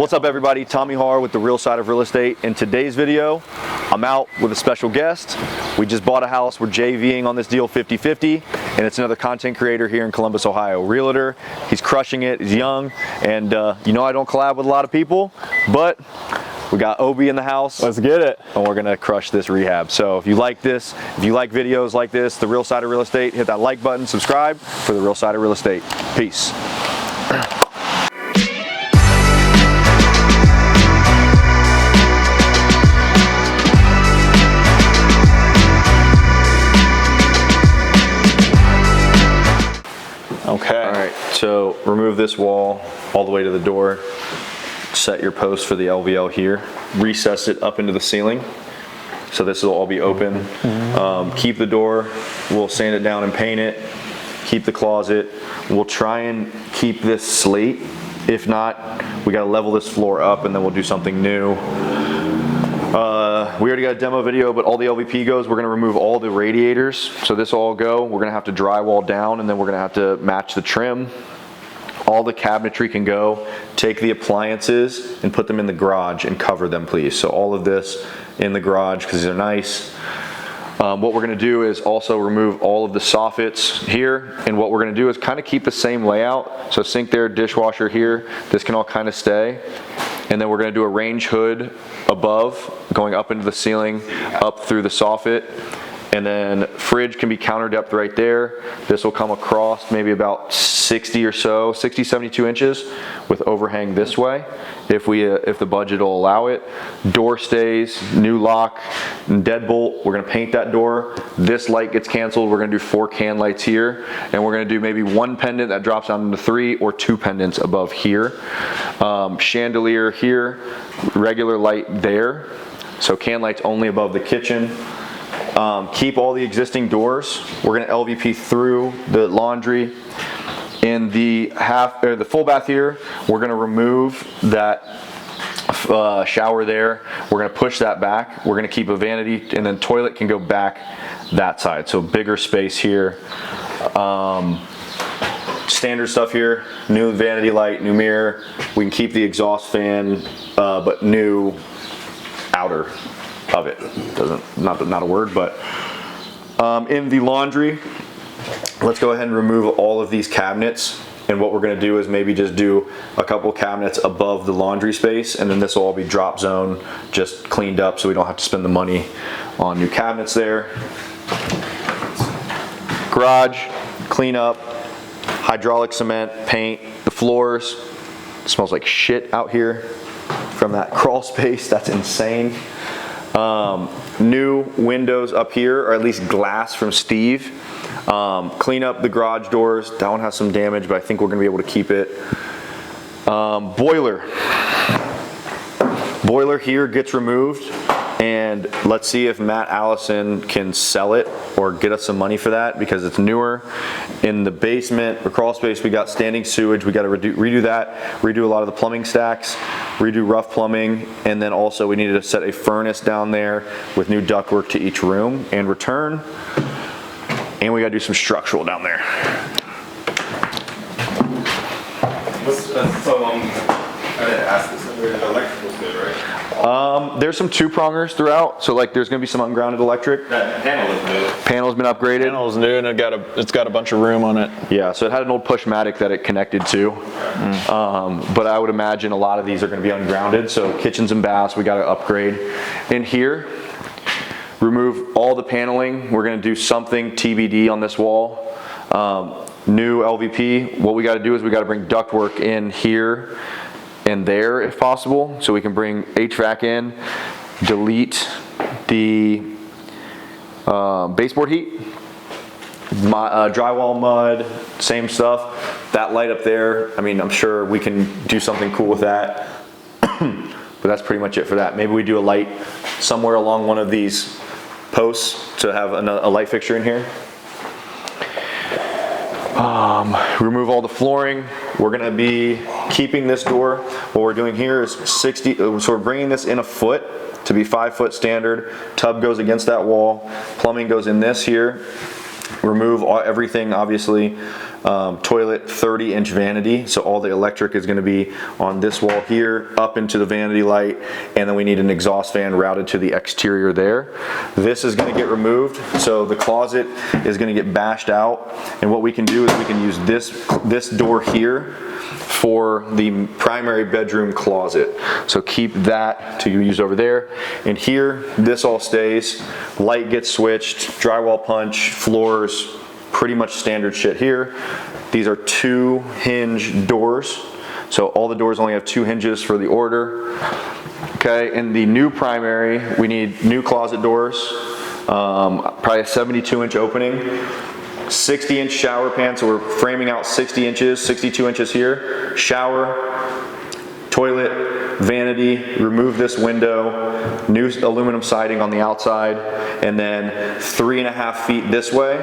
What's up everybody, Tommy Har with the Real Side of Real Estate. In today's video, I'm out with a special guest. We just bought a house, we're JVing on this deal 50-50, and it's another content creator here in Columbus, Ohio. Realtor, he's crushing it, he's young, and you know I don't collab with a lot of people, but we got Obi in the house. Let's get it. And we're gonna crush this rehab. So if you like this, if you like videos like this, the Real Side of Real Estate, hit that like button, subscribe for the Real Side of Real Estate. Peace. Okay. All right, so remove this wall all the way to the door. Set your post for the LVL here. Recess it up into the ceiling. So this will all be open. Keep the door. We'll sand it down and paint it. Keep the closet. We'll try and keep this slate. If not, we gotta level this floor up and then we'll do something new. We already got a demo video, but all the LVP goes. We're gonna remove all the radiators. So this will all go. We're gonna have to drywall down and then we're gonna have to match the trim. All the cabinetry can go. Take the appliances and put them in the garage and cover them, please. So all of this in the garage because these are nice. What we're gonna do is also remove all of the soffits here, and what we're gonna do is kind of keep the same layout. So sink there, dishwasher here, this can all kind of stay. And then we're gonna do a range hood above, going up into the ceiling, up through the soffit. And then fridge can be counter depth right there. This will come across maybe about 60 or so, 60, 72 inches with overhang this way, if the budget will allow it. Door stays, new lock, and deadbolt. We're gonna paint that door. This light gets canceled. We're gonna do 4 can lights here. And we're gonna do maybe 1 pendant that drops down into 3 or 2 pendants above here. Chandelier here, regular light there. So can lights only above the kitchen. Keep all the existing doors. We're gonna LVP through the laundry. In the the full bath here, we're gonna remove that shower there. We're gonna push that back. We're gonna keep a vanity, and then toilet can go back that side. So bigger space here. Standard stuff here, new vanity light, new mirror. We can keep the exhaust fan, but new outer of it. Not a word, but in the laundry, let's go ahead and remove all of these cabinets. And what we're gonna do is maybe just do a couple cabinets above the laundry space, and then this will all be drop zone, just cleaned up so we don't have to spend the money on new cabinets there. Garage, clean up, hydraulic cement, paint, the floors. It smells like shit out here from that crawl space, that's insane. New windows up here, or at least glass from Steve. Clean up the garage doors. That one has some damage, but I think we're gonna be able to keep it. Boiler here gets removed, and let's see if Matt Allison can sell it or get us some money for that, because it's newer. In the basement, the crawl space, we got standing sewage. We got to redo that, redo a lot of the plumbing stacks, redo rough plumbing, and then also we needed to set a furnace down there with new ductwork to each room and return. And we got to do some structural down there. I didn't ask this. The electrical's good, right? There's some 2-prongers throughout, so like there's gonna be some ungrounded electric. That panel is new. Panel's been upgraded. Panel's new and it's got a bunch of room on it. Yeah, so it had an old Pushmatic that it connected to. But I would imagine a lot of these are gonna be ungrounded, so kitchens and baths, we gotta upgrade. In here, remove all the paneling. We're gonna do something TBD on this wall. New LVP. What we gotta do is we gotta bring ductwork in here and there if possible, so we can bring HVAC in, delete the baseboard heat, drywall mud, same stuff. That light up there, I mean, I'm sure we can do something cool with that. But that's pretty much it for that. Maybe we do a light somewhere along one of these posts to have a light fixture in here. Remove all the flooring. We're gonna be keeping this door. What we're doing here is 60, so we're bringing this in a foot to be 5 foot standard. Tub goes against that wall. Plumbing goes in this here. Remove everything, obviously. toilet 30-inch vanity. So all the electric is gonna be on this wall here, up into the vanity light, and then we need an exhaust fan routed to the exterior there. This is gonna get removed, so the closet is gonna get bashed out, and what we can do is we can use this door here for the primary bedroom closet. So keep that to use over there. And here, this all stays. Light gets switched, drywall punch, floors, pretty much standard shit here. These are 2 hinge doors. So all the doors only have 2 hinges for the order. Okay, in the new primary, we need new closet doors, probably a 72-inch opening. 60-inch shower pan, so we're framing out 60 inches, 62 inches here. Shower, toilet, vanity, remove this window, new aluminum siding on the outside, and then 3.5 feet this way,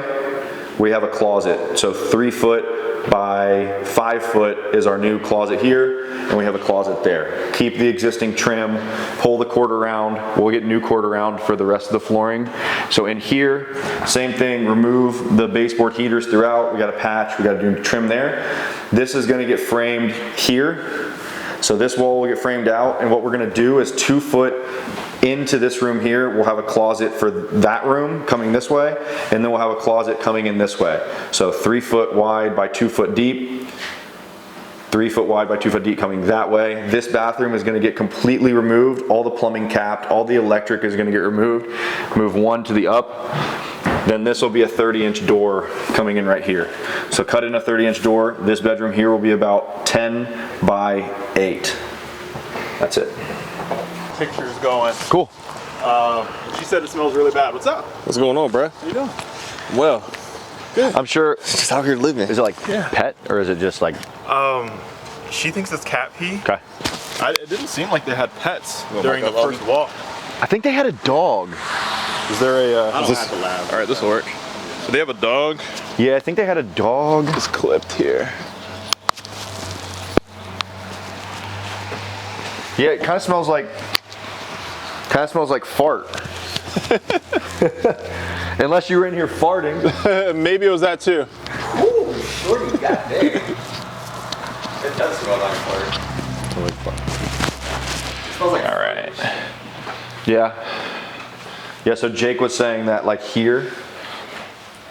we have a closet. So 3 foot by 5 foot is our new closet here, and we have a closet there. Keep the existing trim, pull the cord around, we'll get new cord around for the rest of the flooring. So in here, same thing, remove the baseboard heaters throughout, we got a patch, we got to do trim there. This is gonna get framed here. So this wall will get framed out, and what we're gonna do is 2 foot into this room here, we'll have a closet for that room coming this way, and then we'll have a closet coming in this way. So 3 foot wide by 2 foot deep, 3 foot wide by 2 foot deep coming that way. This bathroom is gonna get completely removed, all the plumbing capped, all the electric is gonna get removed. Move one to the up. Then this will be a 30-inch door coming in right here. So cut in a 30-inch door. This bedroom here will be about 10 by 8. That's it. Pictures going. Cool. She said it smells really bad. What's up? What's going on, bro? How you doing? Well, I'm sure. just out here living. Is it like pet or is it just like? She thinks it's cat pee. Okay. It didn't seem like they had pets Oh during my the God, first walk. I think they had a dog. Is there a? I don't have the lab. All right, this will work. So they have a dog. Yeah, I think they had a dog. It's clipped here. Yeah, it kind of smells like fart. Unless you were in here farting. Maybe it was that too. Ooh, shorty got there. It does smell like fart. It smells like All right. Yeah. Yeah, so Jake was saying that like here,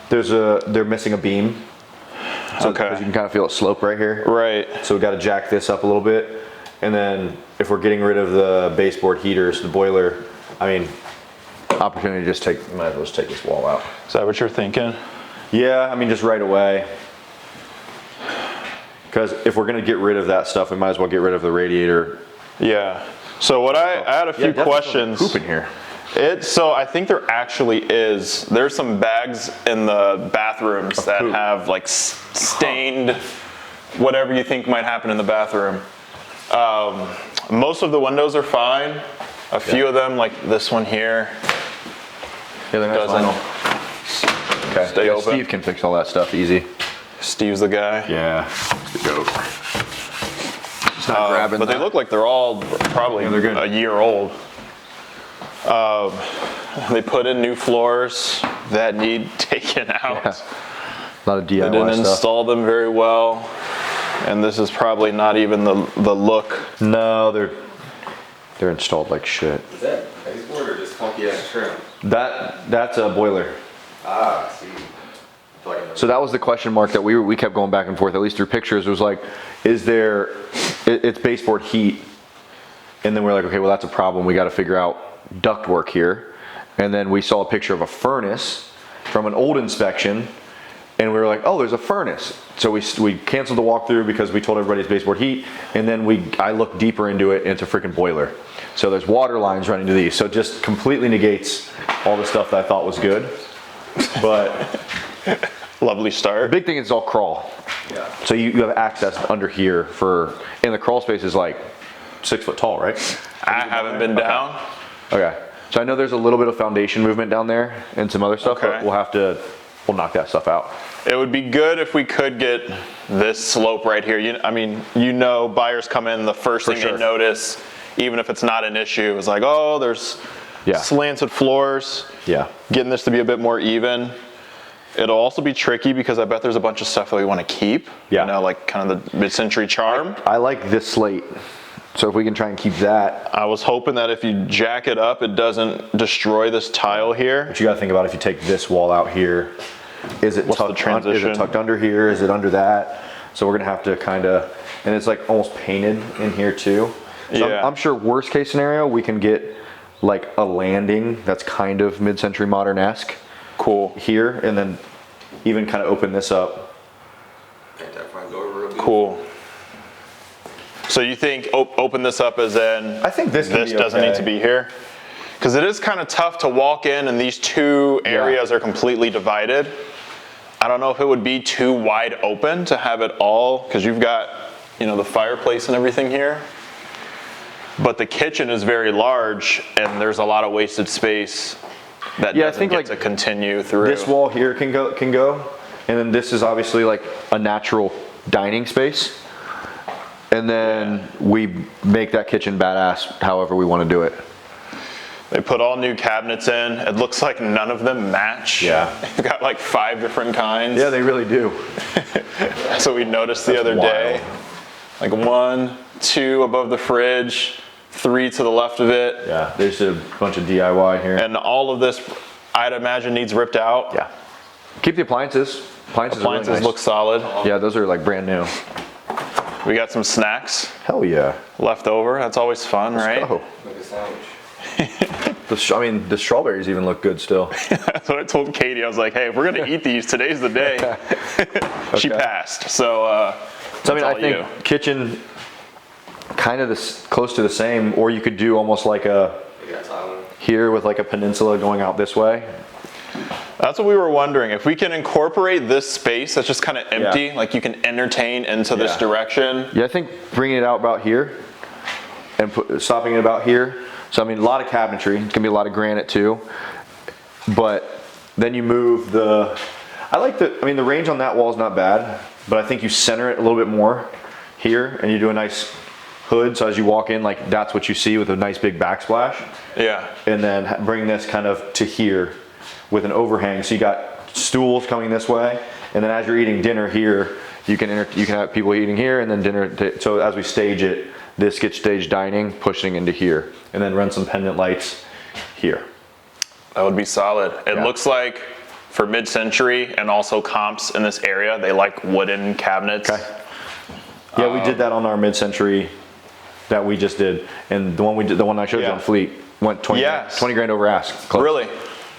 they're missing a beam. So Okay. because you can kind of feel it slope right here. Right. So we got to jack this up a little bit. And then if we're getting rid of the baseboard heaters, the boiler, I mean, opportunity to just might as well just take this wall out. Is that what you're thinking? Yeah, I mean, just right away. Because if we're going to get rid of that stuff, we might as well get rid of the radiator. Yeah. So what I had a few questions. Poop in here. So I think there actually is. There's some bags in the bathrooms that poop. have like stained whatever you think might happen in the bathroom. Most of the windows are fine. A few of them, like this one here, Yeah, they're nice doesn't vinyl. Okay. stay Yeah, open. Steve can fix all that stuff easy. Steve's the guy. Yeah. The goat. Just not grabbing But they that. look like they're all probably Yeah, they're good. a year old. They put in new floors that need taken out. Yeah. A lot of DIY They didn't stuff. install them very well. And this is probably not even the look. No, they're installed like shit. Is that baseboard or just funky ass trim? That's a boiler. Ah, I see. I feel like I know. So that was the question mark that we kept going back and forth, at least through pictures. It was like, it's baseboard heat. And then we're like, okay, well that's a problem. We got to figure out ductwork here. And then we saw a picture of a furnace from an old inspection. And we were like, oh, there's a furnace. So we canceled the walkthrough because we told everybody it's baseboard heat. And then I looked deeper into it and it's a freaking boiler. So there's water lines running to these. So it just completely negates all the stuff that I thought was good. But Lovely the start. big thing is it's all crawl. Yeah. So you have access under here and the crawl space is like 6 foot tall, right? I haven't been down. Okay. So I know there's a little bit of foundation movement down there and some other stuff, Okay. but we'll knock that stuff out. It would be good if we could get this slope right here. Buyers come in, the first thing sure. they notice, even if it's not an issue, is like, oh, there's Yeah. slanted floors. Yeah. Getting this to be a bit more even. It'll also be tricky because I bet there's a bunch of stuff that we want to keep. Yeah. You know, like kind of the mid-century charm. I like this slate. So if we can try and keep that. I was hoping that if you jack it up, it doesn't destroy this tile here. But you gotta think about if you take this wall out here, is it What's the tucked transition? Is it tucked under here? Is it under that? So we're gonna have to kind of, and it's like almost painted in here too. So Yeah. I'm sure worst case scenario, we can get like a landing that's kind of mid-century modern-esque Cool. here, and then even kind of open this up. Paint that front door real good. Cool. So you think open this up as in I think this can this be doesn't okay. need to be here? Because it is kind of tough to walk in and these two areas are completely divided. I don't know if it would be too wide open to have it all, because you've got, you know, the fireplace and everything here. But the kitchen is very large and there's a lot of wasted space that Yeah, I doesn't think, get like, to continue through. This wall here can go, and then this is obviously like a natural dining space. And then we make that kitchen badass however we want to do it. They put all new cabinets in. It looks like none of them match. Yeah. They've got like 5 different kinds. Yeah, they really do. So we noticed the other day, like 1, 2 above the fridge, 3 to the left of it. Yeah, there's a bunch of DIY here. And all of this, I'd imagine, needs ripped out. Yeah. Keep the appliances. Appliances are really Appliances nice. look solid. Yeah, those are like brand new. We got some snacks Hell yeah. left over. That's always fun, right? Oh, Like a sandwich. I mean, the strawberries even look good still. That's what I told Katie. I was like, hey, if we're gonna eat these, today's the day. She Okay. passed. So, So I mean, I all think you. kitchen kind of this close to the same, or you could do almost like a You got tile. here with like a peninsula going out this way. that's what we were wondering. If we can incorporate this space that's just kind of empty, Yeah. like you can entertain into this Yeah. direction. Yeah, I think bringing it out about here and stopping it about here. So I mean, a lot of cabinetry. It's gonna be a lot of granite too. But then you move the. I mean, the range on that wall is not bad, but I think you center it a little bit more here, and you do a nice hood. So as you walk in, like that's what you see with a nice big backsplash. Yeah. And then bring this kind of to here with an overhang. So you got stools coming this way, and then as you're eating dinner here, you can have people eating here, and then dinner. So as we stage it, this gets stage dining, pushing into here, and then run some pendant lights here. That would be solid. It Yeah. looks like for mid-century and also comps in this area, they like wooden cabinets. Okay. Yeah, we did that on our mid-century that we just did, and the one I showed you Yeah. on Fleet went 20 Yes. 20 grand over ask. Close. Really?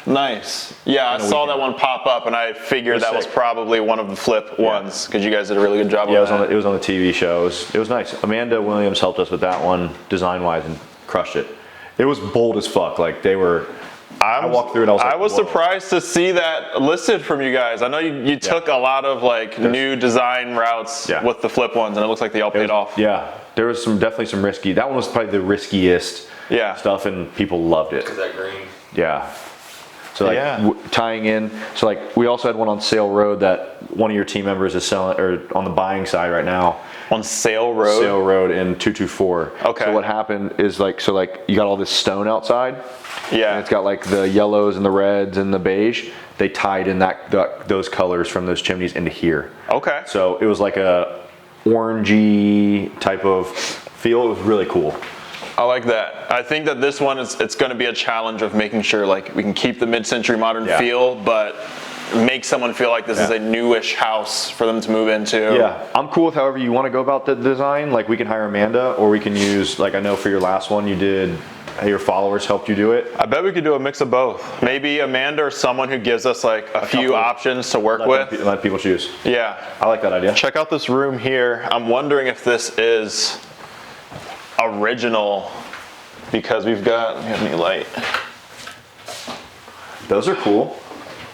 Nice. Yeah, I a saw that weekend. one pop up and I figured was that was sick. probably one of the flip ones because you guys did a really good job Yeah, on that. it was on the TV show. It was nice. Amanda Williams helped us with that one design-wise and crushed it. It was bold as fuck. Like they were. I walked through it. I was like, whoa. surprised to see that listed from you guys. I know you took a lot of like new design routes Yeah. with the flip ones and it looks like they all paid off. Yeah, there was definitely some risky. That one was probably the riskiest Yeah. stuff, and people loved it. Is that green? Yeah. So like Yeah. tying in. So like we also had one on Sale Road that one of your team members is selling, or on the buying side right now. On Sale Road. Sale Road in 224. Okay. So what happened is like you got all this stone outside. Yeah. And it's got like the yellows and the reds and the beige. They tied in those colors from those chimneys into here. Okay. So it was like a orangey type of feel. It was really cool. I like that. I think that this one it's going to be a challenge of making sure like we can keep the mid-century modern Yeah. feel, but make someone feel like this is Yeah. a newish house for them to move into. Yeah, I'm cool with however you want to go about the design. Like we can hire Amanda, or we can use, like I know for your last one you did, your followers helped you do it. I bet we could do a mix of both. Maybe Amanda or someone who gives us like a few couple. options to work with. Let people choose. Yeah. I like that idea. Check out this room here. I'm wondering if this is original because we have any light. Those are cool.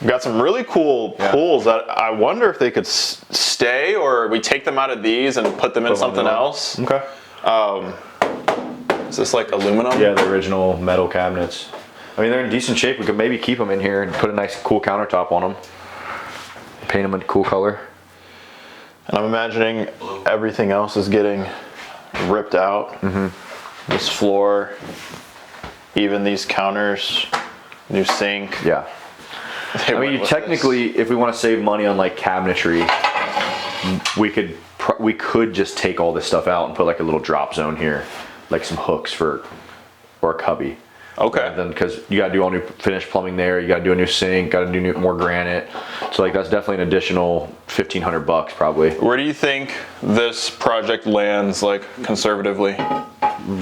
We've got some really cool Yeah. pools that I wonder if they could stay or we take them out of these and put them in Put them on something the wall. else. Okay. Is this like aluminum? Yeah, the original metal cabinets. I mean, they're in decent shape. We could maybe keep them in here and put a nice cool countertop on them. Paint them a cool color. And I'm imagining everything else is getting ripped out. Mm-hmm. This floor, even these counters, new sink. Yeah. I mean, went with technically, if we want to save money on like cabinetry, we could just take all this stuff out and put like a little drop zone here, like some hooks or a cubby. Okay. Then because you got to do all new finished plumbing there, you got to do a new sink, got to do more granite. So like that's definitely an additional $1,500 probably. Where do you think this project lands, like conservatively?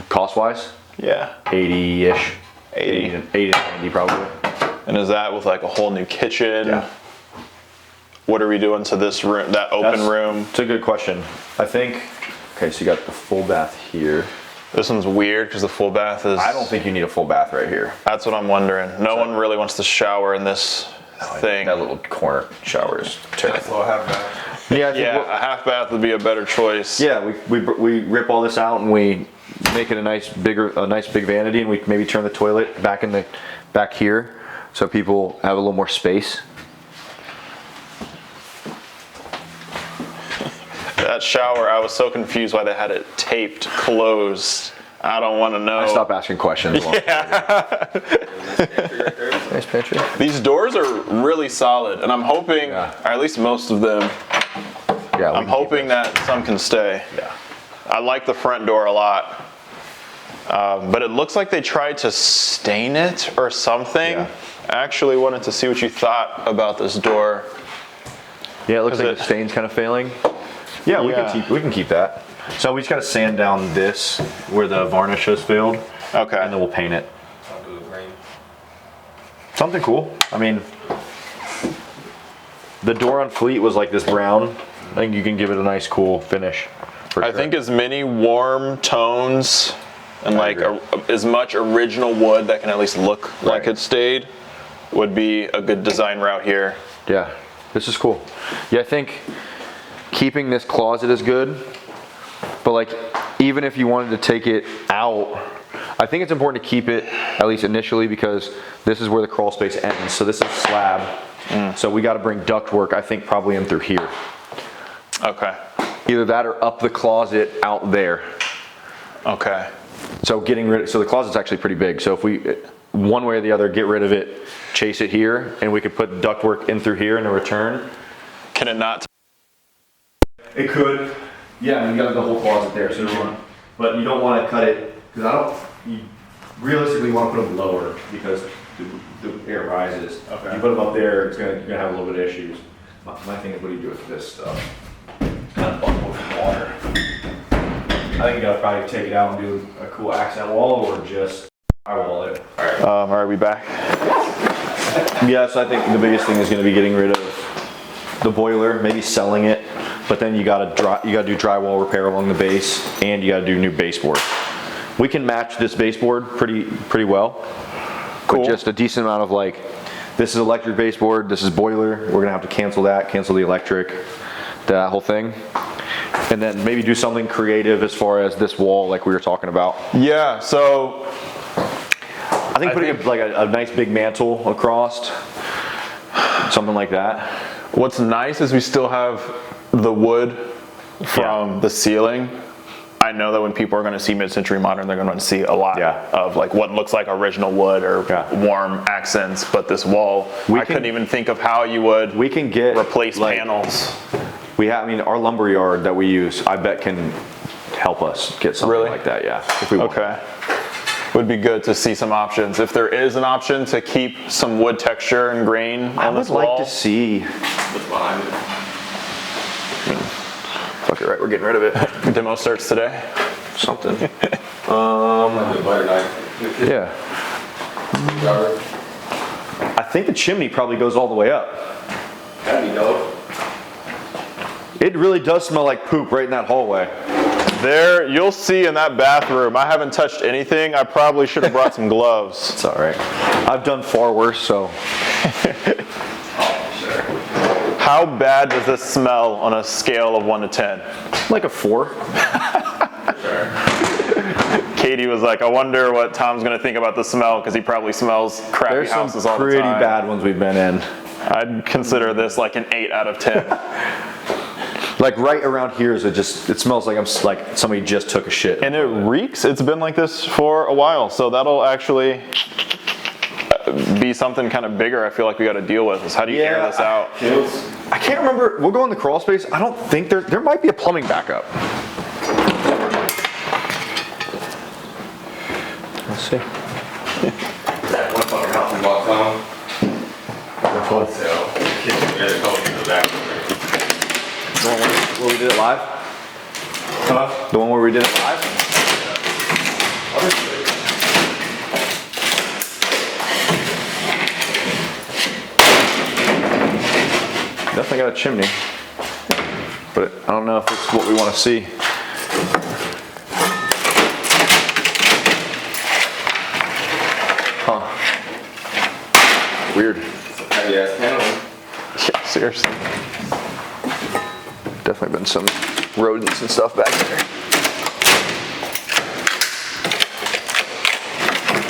Cost wise, Yeah. 80-ish. 80. 80 to 90 probably. And is that with like a whole new kitchen? Yeah. What are we doing to this room, that open room? It's a good question. I think, okay, so you got the full bath here. This one's weird because the full bath is. I don't think you need a full bath right here. That's what I'm wondering. No one really wants to shower in this thing. That little corner shower is terrible. So have that. Yeah, I think Yeah, a half bath would be a better choice. yeah, we rip all this out and we make it a nice big vanity, and we maybe turn the toilet back here so people have a little more space. That shower, I was so confused why they had it taped closed. I don't want to know. I stop asking questions. Nice pantry. These doors are really solid, and I'm hoping, Yeah. or at least most of them, Yeah, I'm hoping that some can stay. Yeah. I like the front door a lot. But it looks like they tried to stain it or something. Yeah. I actually wanted to see what you thought about this door. Yeah, it looks Is like it- the stain's kind of failing. Yeah, we Yeah. can keep that. So we just got to sand down this where the varnish has failed, Okay. and then we'll paint it. I'll do the green. Something cool. I mean, the door on Fleet was like this brown. I think you can give it a nice, cool finish. For I sure. think as many warm tones and like agree. as much original wood that can at least look like Right. it stayed would be a good design route here. Yeah, this is cool. Yeah, I think keeping this closet is good, but like even if you wanted to take it out, I think it's important to keep it at least initially because this is where the crawl space ends. So this is slab. So we got to bring ductwork, I think, probably in through here. Okay. Either that or up the closet out there. Okay. So so the closet's actually pretty big. So if we, one way or the other, get rid of it, chase it here, and we could put ductwork in through here in a return. Can it not? It could. Yeah, I mean, you got the whole closet there, so but you don't want to cut it, because you realistically want to put them lower, because the air rises. Okay. You put them up there, you're gonna have a little bit of issues. My thing is, what do you do with this stuff? Kind of buckle with water. I think you gotta probably take it out and do a cool accent wall, or just drywall it. All right, we back. Yeah, so I think the biggest thing is going to be getting rid of the boiler, maybe selling it, but then you got to do drywall repair along the base, and you got to do new baseboard. We can match this baseboard pretty well. Cool. With just a decent amount of like, this is electric baseboard, this is boiler. We're going to have to cancel the electric, that whole thing. And then maybe do something creative as far as this wall like we were talking about. Yeah, so I think putting a nice big mantle across, something like that. what's nice is we still have the wood from the ceiling. I know that when people are going to see mid-century modern, they're going to see a lot Yeah. of like what looks like original wood or warm accents, but this wall, I couldn't even think of how you would We can get replace like, panels. I mean, our lumber yard that we use, I bet can help us get something Really? like that, yeah. If we want. Okay. Would be good to see some options. If there is an option to keep some wood texture and grain I on would this like wall. to see. What's behind it? Fuck it, right, we're getting rid of it. Demo starts today. Something. The butter knife. Yeah. Rubber. I think the chimney probably goes all the way up. That'd be dope. It really does smell like poop right in that hallway. There, you'll see in that bathroom, I haven't touched anything. I probably should have brought some gloves. It's all right. I've done far worse, so. How bad does this smell on a scale of 1 to 10? Like a 4. Katie was like, I wonder what Tom's gonna think about the smell because he probably smells crappy There's houses some all the pretty time. bad ones we've been in. I'd consider this like an 8 out of 10. Like right around here is it smells like like somebody just took a shit. And it reeks. It's been like this for a while, so that'll actually, be something kind of bigger I feel like we got to deal with is how do you air this out? I can't remember. We'll go in the crawl space. I don't think there might be a plumbing backup. Let's see. That one fucking house we walked home. So, kitchen, we had a couple in the back. The one where we did it live? Huh? The one where we did it live? Definitely got a chimney, but I don't know if it's what we want to see. Huh. Weird. Heavy ass panel. Yeah, seriously. Definitely been some rodents and stuff back there.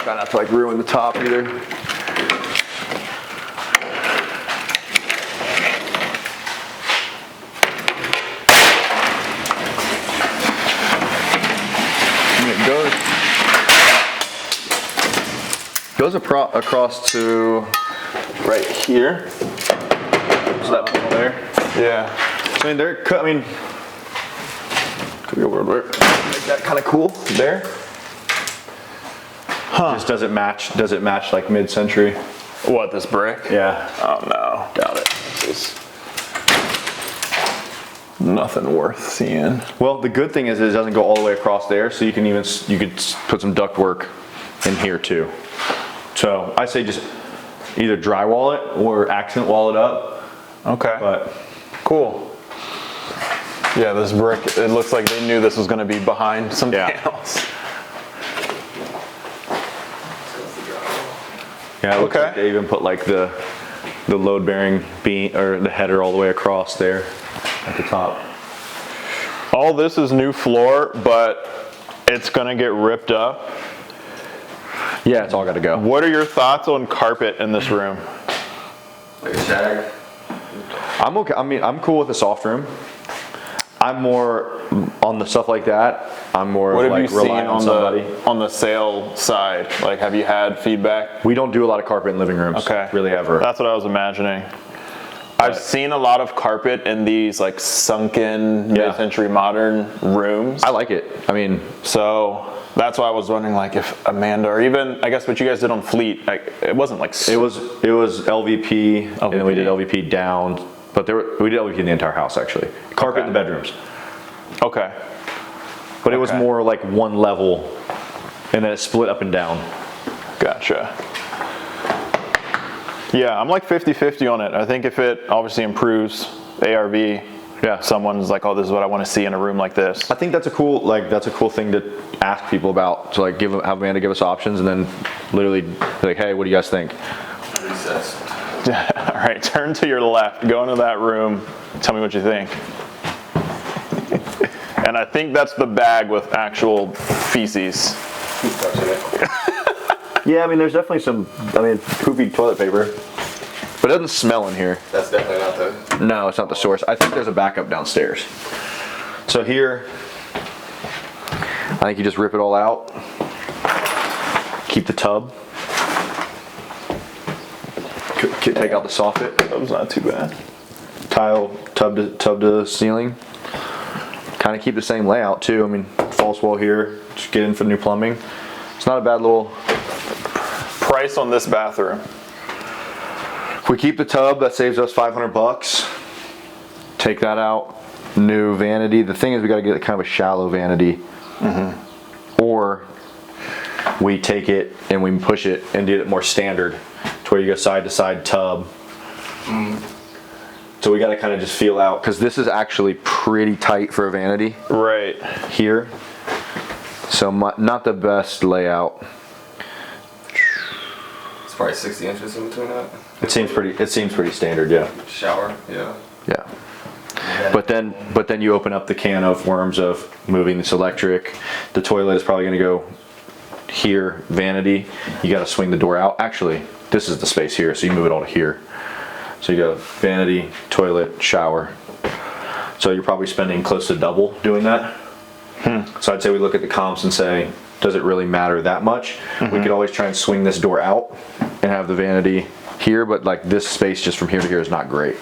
Try not to like ruin the top either. And it goes across to right here. So that panel there. Yeah. I mean, could be a world where make that kind of cool there. Huh. Just does it match like mid-century? What, this brick? Yeah. Oh no. Doubt it. This is nothing worth seeing. Well, the good thing is it doesn't go all the way across there, so you could put some duct work in here too. So I say just either drywall it or accent wall it up. Okay. But cool. Yeah, this brick, it looks like they knew this was going to be behind something else. yeah, it looks Okay. like they even put like the load-bearing beam or the header all the way across there at the top. All this is new floor, but it's going to get ripped up. Yeah, it's all got to go. What are your thoughts on carpet in this room? Like a shag. I'm okay. I mean, I'm cool with the soft room. I'm more on the stuff like that. I'm more What have like you seen relying on somebody. on the sale side? Like, have you had feedback? We don't do a lot of carpet in living rooms. Okay. Really ever. That's what I was imagining. I've seen a lot of carpet in these like sunken mid-century modern rooms. I like it. I mean, So that's why I was wondering, like, if Amanda or even I guess what you guys did on Fleet, like, it wasn't like it was LVP, and then we did LVP down, but we did LVP in the entire house actually. Carpet in the bedrooms, okay. but it was Okay. more like one level, and then it split up and down. Gotcha. Yeah, I'm like 50-50 on it. I think if it obviously improves ARV, someone's like, oh, this is what I want to see in a room like this. I think that's a cool thing to ask people about. So like have Amanda give us options, and then literally be like, hey, what do you guys think? Recess. All right, turn to your left, go into that room, tell me what you think. And I think that's the bag with actual feces. Yeah, I mean, there's definitely some, poopy toilet paper, but it doesn't smell in here. That's definitely not the. No, it's not the source. I think there's a backup downstairs. So here, I think you just rip it all out. Keep the tub. Take out the soffit. That was not too bad. Tile, tub to ceiling. Kind of keep the same layout too. I mean, false wall here. Just get in for the new plumbing. It's not a bad little. Price on this bathroom. If we keep the tub, that saves us $500. Take that out. New vanity. The thing is, we got to get kind of a shallow vanity, or we take it and we push it and get it more standard, to where you go side to side tub. So we got to kind of just feel out, because this is actually pretty tight for a vanity Right. here. So not the best layout. It's probably 60 inches in between that. It seems pretty standard, yeah. Shower, yeah. Yeah. But then you open up the can of worms of moving this electric. The toilet is probably going to go here, vanity. You got to swing the door out. Actually, this is the space here, so you move it all to here. So you go vanity, toilet, shower. So you're probably spending close to double doing that. So I'd say we look at the comps and say, does it really matter that much? We could always try and swing this door out and have the vanity here, but like this space just from here to here is not great,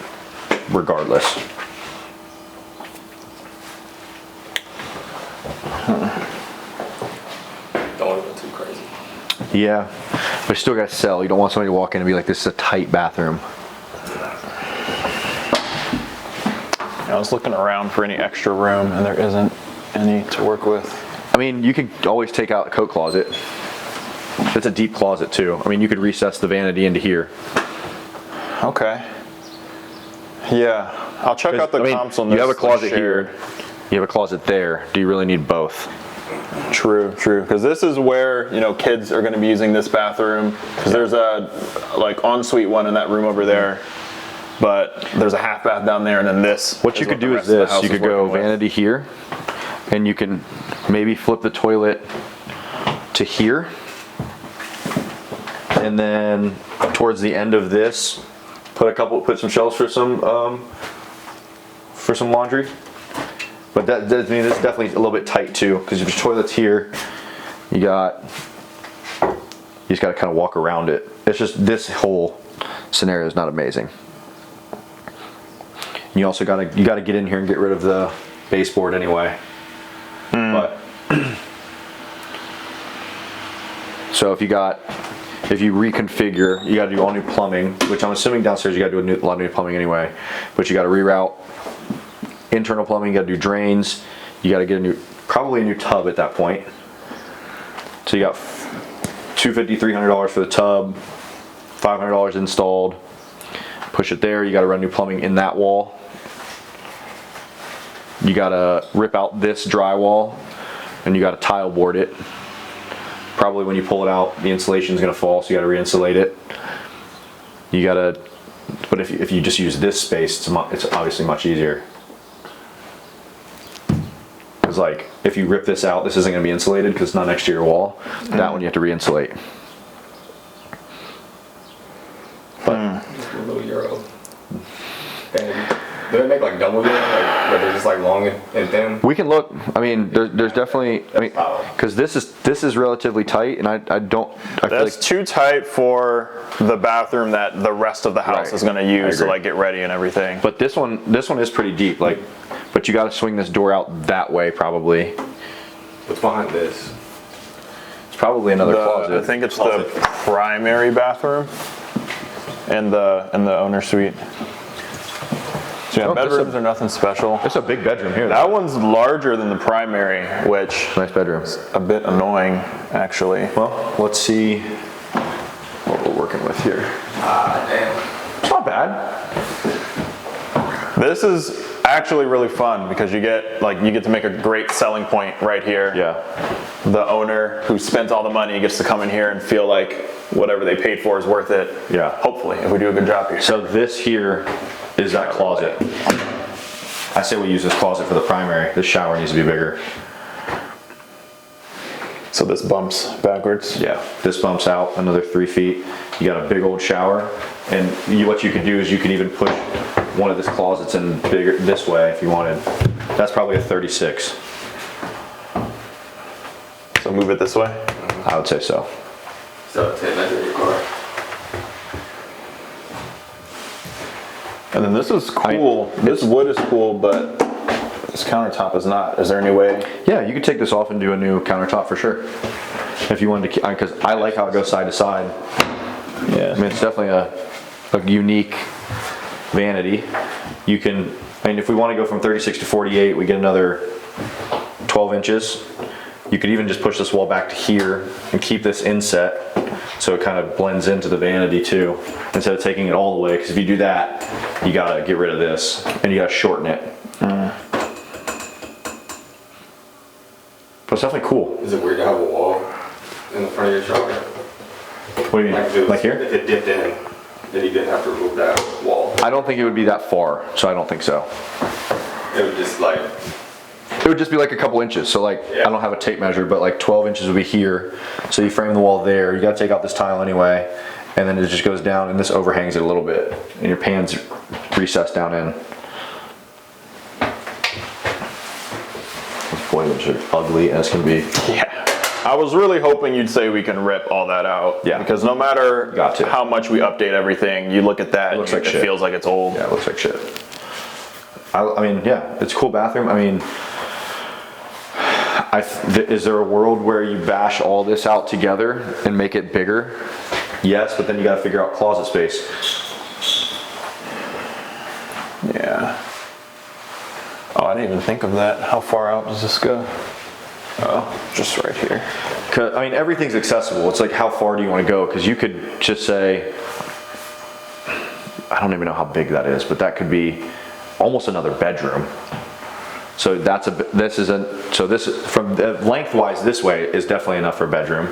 regardless. Don't want to go too crazy. Yeah, but you still gotta sell. You don't want somebody to walk in and be like, this is a tight bathroom. I was looking around for any extra room, and there isn't any to work with. I mean, you can always take out the coat closet. It's a deep closet too. I mean, you could recess the vanity into here. Okay. Yeah, I'll check out the I mean, comps on this. you have a closet shared. here. You have a closet there. Do you really need both? True, true. Because this is where, you know, kids are going to be using this bathroom. Because there's a like ensuite one in that room over there, but there's a half bath down there, and then this. What you could do is this. You could go vanity here, and you can maybe flip the toilet to here, and then towards the end of this, put some shelves for some laundry. But I mean, this is definitely a little bit tight too, because if your toilet's here, you just got to kind of walk around it. It's just, this whole scenario is not amazing. You also got to get in here and get rid of the baseboard anyway. But so if you reconfigure, you got to do all new plumbing, which I'm assuming downstairs you got to do a lot of new plumbing anyway. But you got to reroute internal plumbing. You got to do drains. You got to get probably a new tub at that point. So you got $250, $300 for the tub, $500 installed. Push it there. You got to run new plumbing in that wall. You got to rip out this drywall, and you got to tile board it. Probably when you pull it out, the insulation is going to fall, so you got to re-insulate it. You got to, but if you just use this space, it's obviously much easier. Because like, if you rip this out, this isn't going to be insulated because it's not next to your wall. That one you have to re-insulate. But Just a little Euro. And do they make like double Euro, like where they're just like long and thin? we can look. I mean, there's definitely. I mean, because this is relatively tight, and I feel That's like too tight for the bathroom that the rest of the house Right. is going to use to agree. like get ready and everything. But this one is pretty deep. Like, but you got to swing this door out that way probably. What's behind this? It's probably another closet. I think it's the primary bathroom and the owner suite. So yeah, Oh, that's bedrooms a- are nothing special. It's a big bedroom here. That one's larger than the primary, which Nice bedroom. a bit annoying actually. Well, let's see what we're working with here. Ah, damn. It's not bad. This is actually really fun because you get to make a great selling point right here. Yeah. The owner who spent all the money gets to come in here and feel like whatever they paid for is worth it. Yeah. Hopefully, if we do a good job here. So this here is that closet. I say we use this closet for the primary. This shower needs to be bigger. So this bumps backwards. Yeah, this bumps out another 3 feet. You got a big old shower, and what you could do is you could even push one of these closets in bigger this way if you wanted. That's probably a 36. So move it this way. I would say so. So 10 measure in your car. And then this is cool. This wood is cool, but this countertop is not. Is there any way? Yeah, you could take this off and do a new countertop for sure. If you wanted to, because I like how it goes side to side. Yeah. I mean, it's definitely a unique vanity. You can, I mean, if we want to go from 36 to 48, we get another 12 inches. You could even just push this wall back to here and keep this inset so it kind of blends into the vanity too, instead of taking it all the way, because if you do that, you gotta get rid of this and you gotta shorten it. But it's definitely cool. Is it weird to have a wall in the front of your shower? What do you mean? Like, if it was- Like here? If it dipped in, then you didn't have to remove that wall. I don't think it would be that far, so I don't think so. It would just like, It would just be like a couple inches. So like, I don't have a tape measure, but like 12 inches would be here. So you frame the wall there. You got to take out this tile anyway. And then it just goes down and this overhangs it a little bit. And your pan's recessed down in. Those boilers are ugly as can be. Yeah. I was really hoping you'd say we can rip all that out. Yeah. Because no matter Got to. how much we update everything, you look at that, looks and like it shit. feels like it's old. Yeah, it looks like shit. I mean, yeah, it's a cool bathroom. I mean, is there a world where you bash all this out together and make it bigger? Yes, but then you gotta figure out closet space. Yeah. Oh, I didn't even think of that. How far out does this go? Oh, just right here. 'Cause, I mean, everything's accessible. It's like, how far do you want to go? Because you could just say, I don't even know how big that is, but that could be almost another bedroom. So this from lengthwise this way is definitely enough for a bedroom.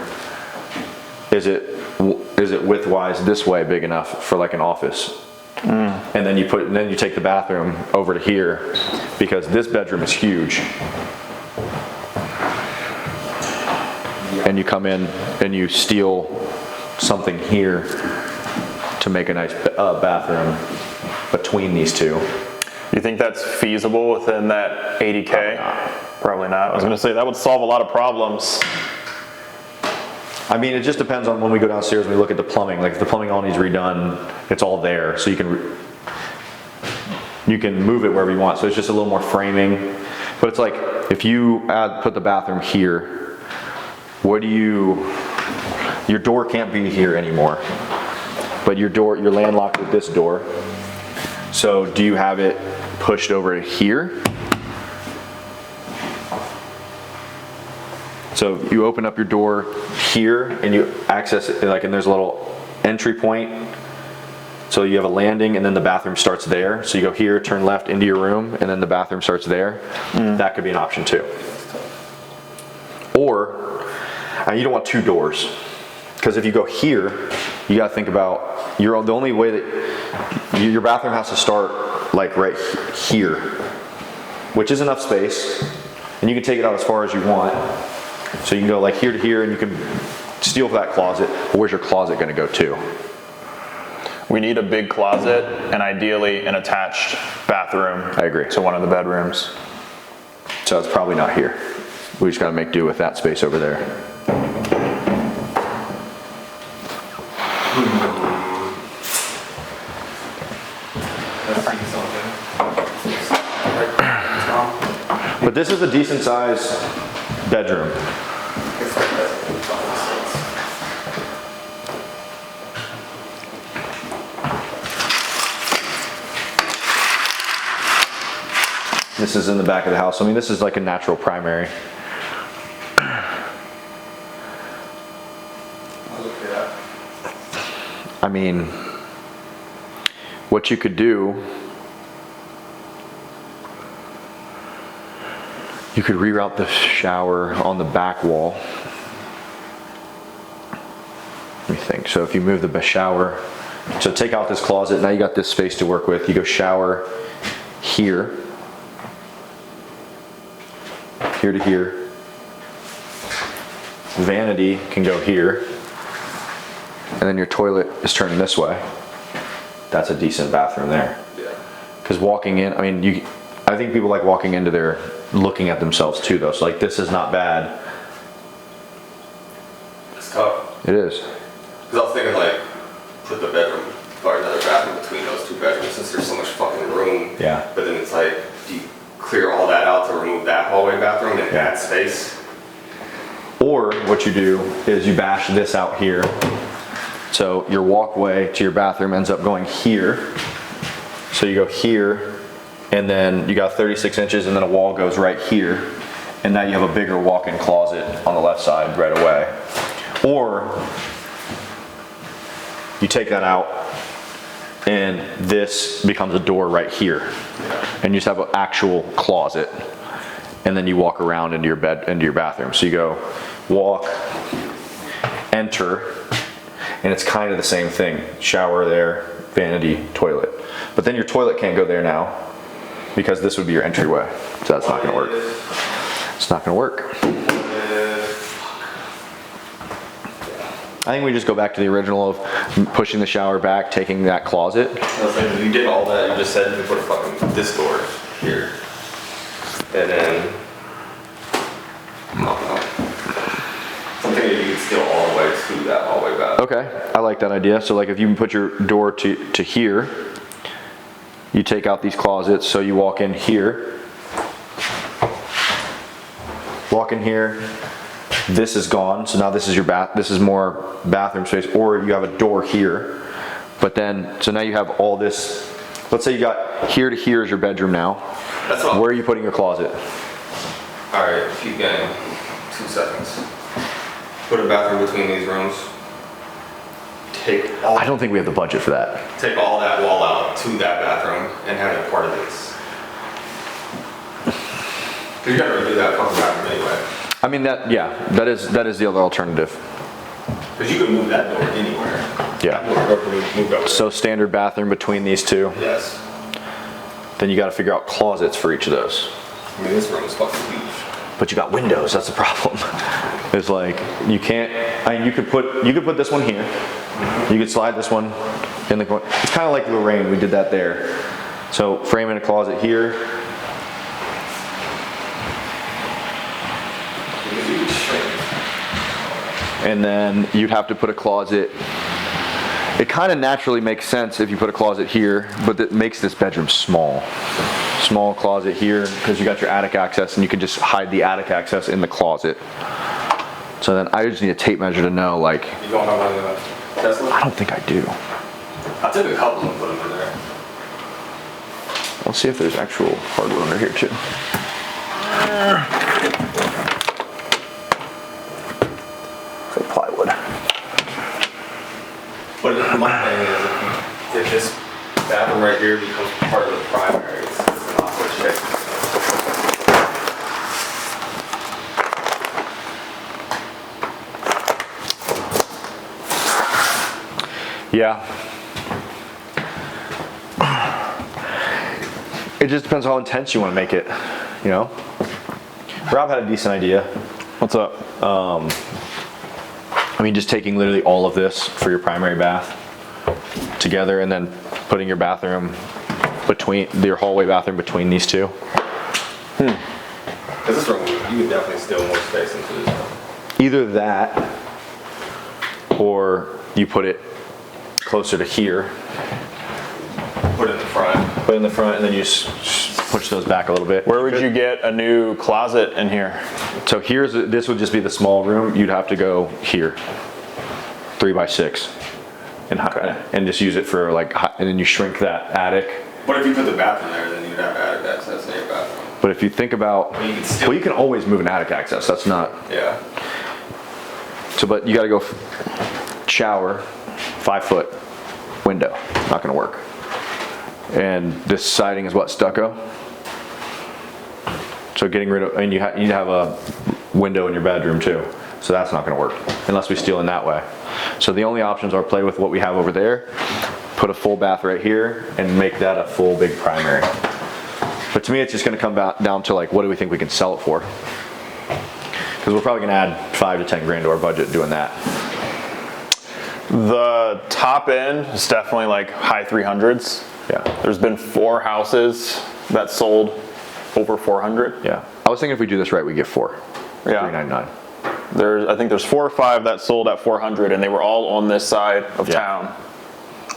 Is it widthwise this way big enough for like an office? And then you take the bathroom over to here, because this bedroom is huge. And you come in and you steal something here to make a nice bathroom between these two. You think that's feasible within that 80K? Probably not. I was gonna say that would solve a lot of problems. I mean, it just depends on when we go downstairs and we look at the plumbing. Like, if the plumbing all needs redone, it's all there, so you can move it wherever you want. So it's just a little more framing. But it's like, if you put the bathroom here, your door can't be here anymore. But you're landlocked with this door. So do you have it pushed over to here? So you open up your door here and you access it, and there's a little entry point. So you have a landing and then the bathroom starts there. So you go here, turn left into your room, and then the bathroom starts there. That could be an option too. Or, you don't want two doors. Because if you go here, you gotta think about, the only way that your bathroom has to start like right here, which is enough space, and you can take it out as far as you want. So you can go like here to here, and you can steal that closet, but where's your closet gonna go to? We need a big closet and ideally an attached bathroom. I agree. To one of the bedrooms. So it's probably not here. We just gotta make do with that space over there. But this is a decent sized bedroom. This is in the back of the house. I mean, this is like a natural primary. I mean, what you could do, you could reroute the shower on the back wall. Let me think. So if you move the shower, so take out this closet, now you got this space to work with. You go shower here, here to here. Vanity can go here. And then your toilet is turning this way. That's a decent bathroom there. Yeah. Because walking in, I mean, I think people like walking into there looking at themselves too, though. So like, this is not bad. It's tough. It is. Because I was thinking like, put the bedroom or another bathroom between those two bedrooms since there's so much fucking room. Yeah. But then it's like, do you clear all that out to remove that hallway bathroom and Yeah. add space? Or what you do is you bash this out here. So your walkway to your bathroom ends up going here. So you go here, and then you got 36 inches, and then a wall goes right here. And now you have a bigger walk-in closet on the left side right away. Or you take that out, and this becomes a door right here. And you just have an actual closet. And then you walk around into your bathroom. So you go walk, enter, and it's kind of the same thing. Shower there, vanity, toilet. But then your toilet can't go there now because this would be your entryway. So that's not gonna work. It's not gonna work. I think we just go back to the original of pushing the shower back, taking that closet. I was thinking, you did all that, you just said you put a fucking this door here. And then, I don't know. Okay, I like that idea. So like if you can put your door to here, you take out these closets, so you walk in here. Walk in here, this is gone, so now this is your this is more bathroom space, or you have a door here. But then, so now you have all this, let's say you got here to here is your bedroom now. That's all. Where are you putting your closet? All right, if you can, 2 seconds. Put a bathroom between these rooms. Take I don't think we have the budget for that. all that wall out to that bathroom and have it part of this. Cause you gotta redo that fucking bathroom anyway. I mean that is the other alternative. Cause you can move that door anywhere. Yeah. That door can be moved over So standard bathroom between these two. there. Yes. Then you got to figure out closets for each of those. I mean, this room is fucking huge. But you got windows. That's the problem. It's like you can't. I mean, you could put this one here. You could slide this one in the corner. It's kind of like Lorraine. We did that there. So frame in a closet here. And then you'd have to put a closet. It kind of naturally makes sense if you put a closet here, but it makes this bedroom small. Small closet here because you got your attic access, and you can just hide the attic access in the closet. So then I just need a tape measure to know, like, You don't have one of the Tesla? I don't think I do. I took a couple and put them in there. Let's see if there's actual hardwood under here too. Say plywood. But my thing is, if this bathroom right here becomes part of the primary, it's an awkward shit. Yeah. It just depends how intense you want to make it, you know? Rob had a decent idea. What's up? I mean, just taking literally all of this for your primary bath together and then putting your bathroom your hallway bathroom between these two. Because this room, you could definitely steal more space into this room. Either that, or you put it closer to here. Put it in the front. Put it in the front, and then you just push those back a little bit. Where would you get a new closet in here? So this would just be the small room. You'd have to go here, 3 by 6, and just use it for like, and then you shrink that attic. What if you put the bathroom there, then you'd have attic access in your bathroom? But if you think about, You can still- well, you can always move an attic access. That's not. Yeah. So, but you got to go shower, 5-foot window. Not going to work. And this siding is what, stucco? So getting rid of, and you need to have a window in your bedroom too. So that's not going to work unless we steal in that way. So the only options are play with what we have over there, put a full bath right here, and make that a full big primary. But to me, it's just going to come down to like, what do we think we can sell it for? Because we're probably going to add 5 to 10 grand to our budget doing that. The top end is definitely like high 300s. Yeah. There's been 4 houses that sold over 400. Yeah. I was thinking if we do this right, we get 4. Yeah. 399. I think there's 4 or 5 that sold at 400, and they were all on this side of Yeah.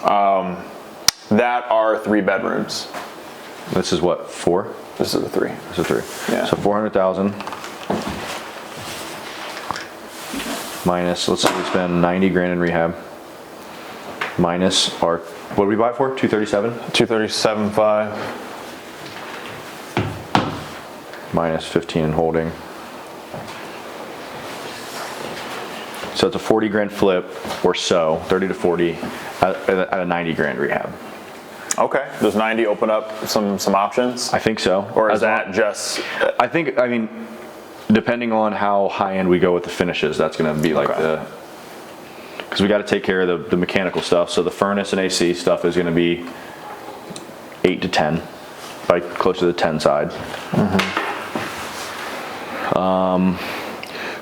town. That are 3 bedrooms. This is what, 4? This is a 3. This is 3. Yeah. So 400,000 minus, let's say we spend 90 grand in rehab, minus our, what did we buy it for? 237? 237.5. Minus 15 in holding. So it's a 40 grand flip or so, 30 to 40 at a 90 grand rehab. Okay. Does 90 open up some options? I think so. Or is As long- that just? I mean, depending on how high end we go with the finishes, that's going to be like Okay. because we got to take care of the mechanical stuff. So the furnace and AC stuff is going to be 8 to 10, by close to the 10 side.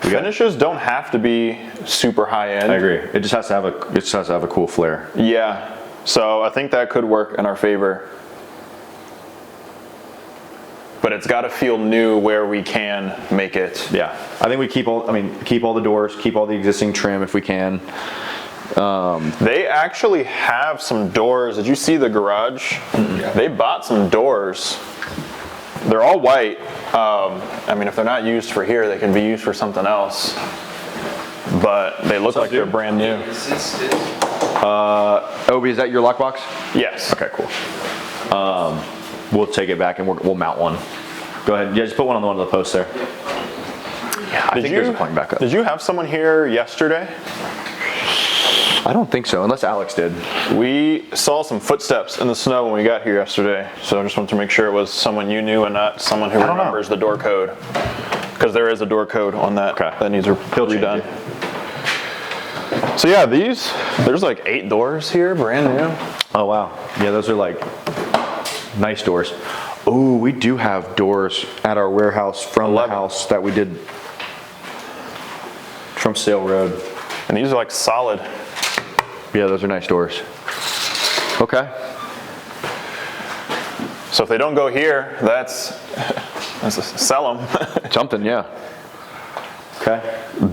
Finishes don't have to be super high end. I agree. It just has to have a cool flair. Yeah. So I think that could work in our favor. But it's got to feel new where we can make it. Yeah, I think we keep all the doors, keep all the existing trim if we can. They actually have some doors. Did you see the garage? Yeah. They bought some doors. They're all white. I mean, if they're not used for here, they can be used for something else. But they look like they're brand new. Obi, is that your lockbox? Yes. Okay, cool. We'll take it back and we'll mount one. Go ahead. Yeah, just put one on the post there. Yeah, I think there's a plank back up. Did you have someone here yesterday? I don't think so, unless Alex did. We saw some footsteps in the snow when we got here yesterday, so I just wanted to make sure it was someone you knew and not someone who don't know. remembers the door code. Because there is a door code on that that needs redone. So yeah, there's like 8 doors here, brand new. Oh wow. Yeah, those are like nice doors. Oh, we do have doors at our warehouse from 11. the house that we did from Sale Road. And these are like solid. Yeah, those are nice doors. Okay. So if they don't go here, that's sell them. Something, yeah. Okay.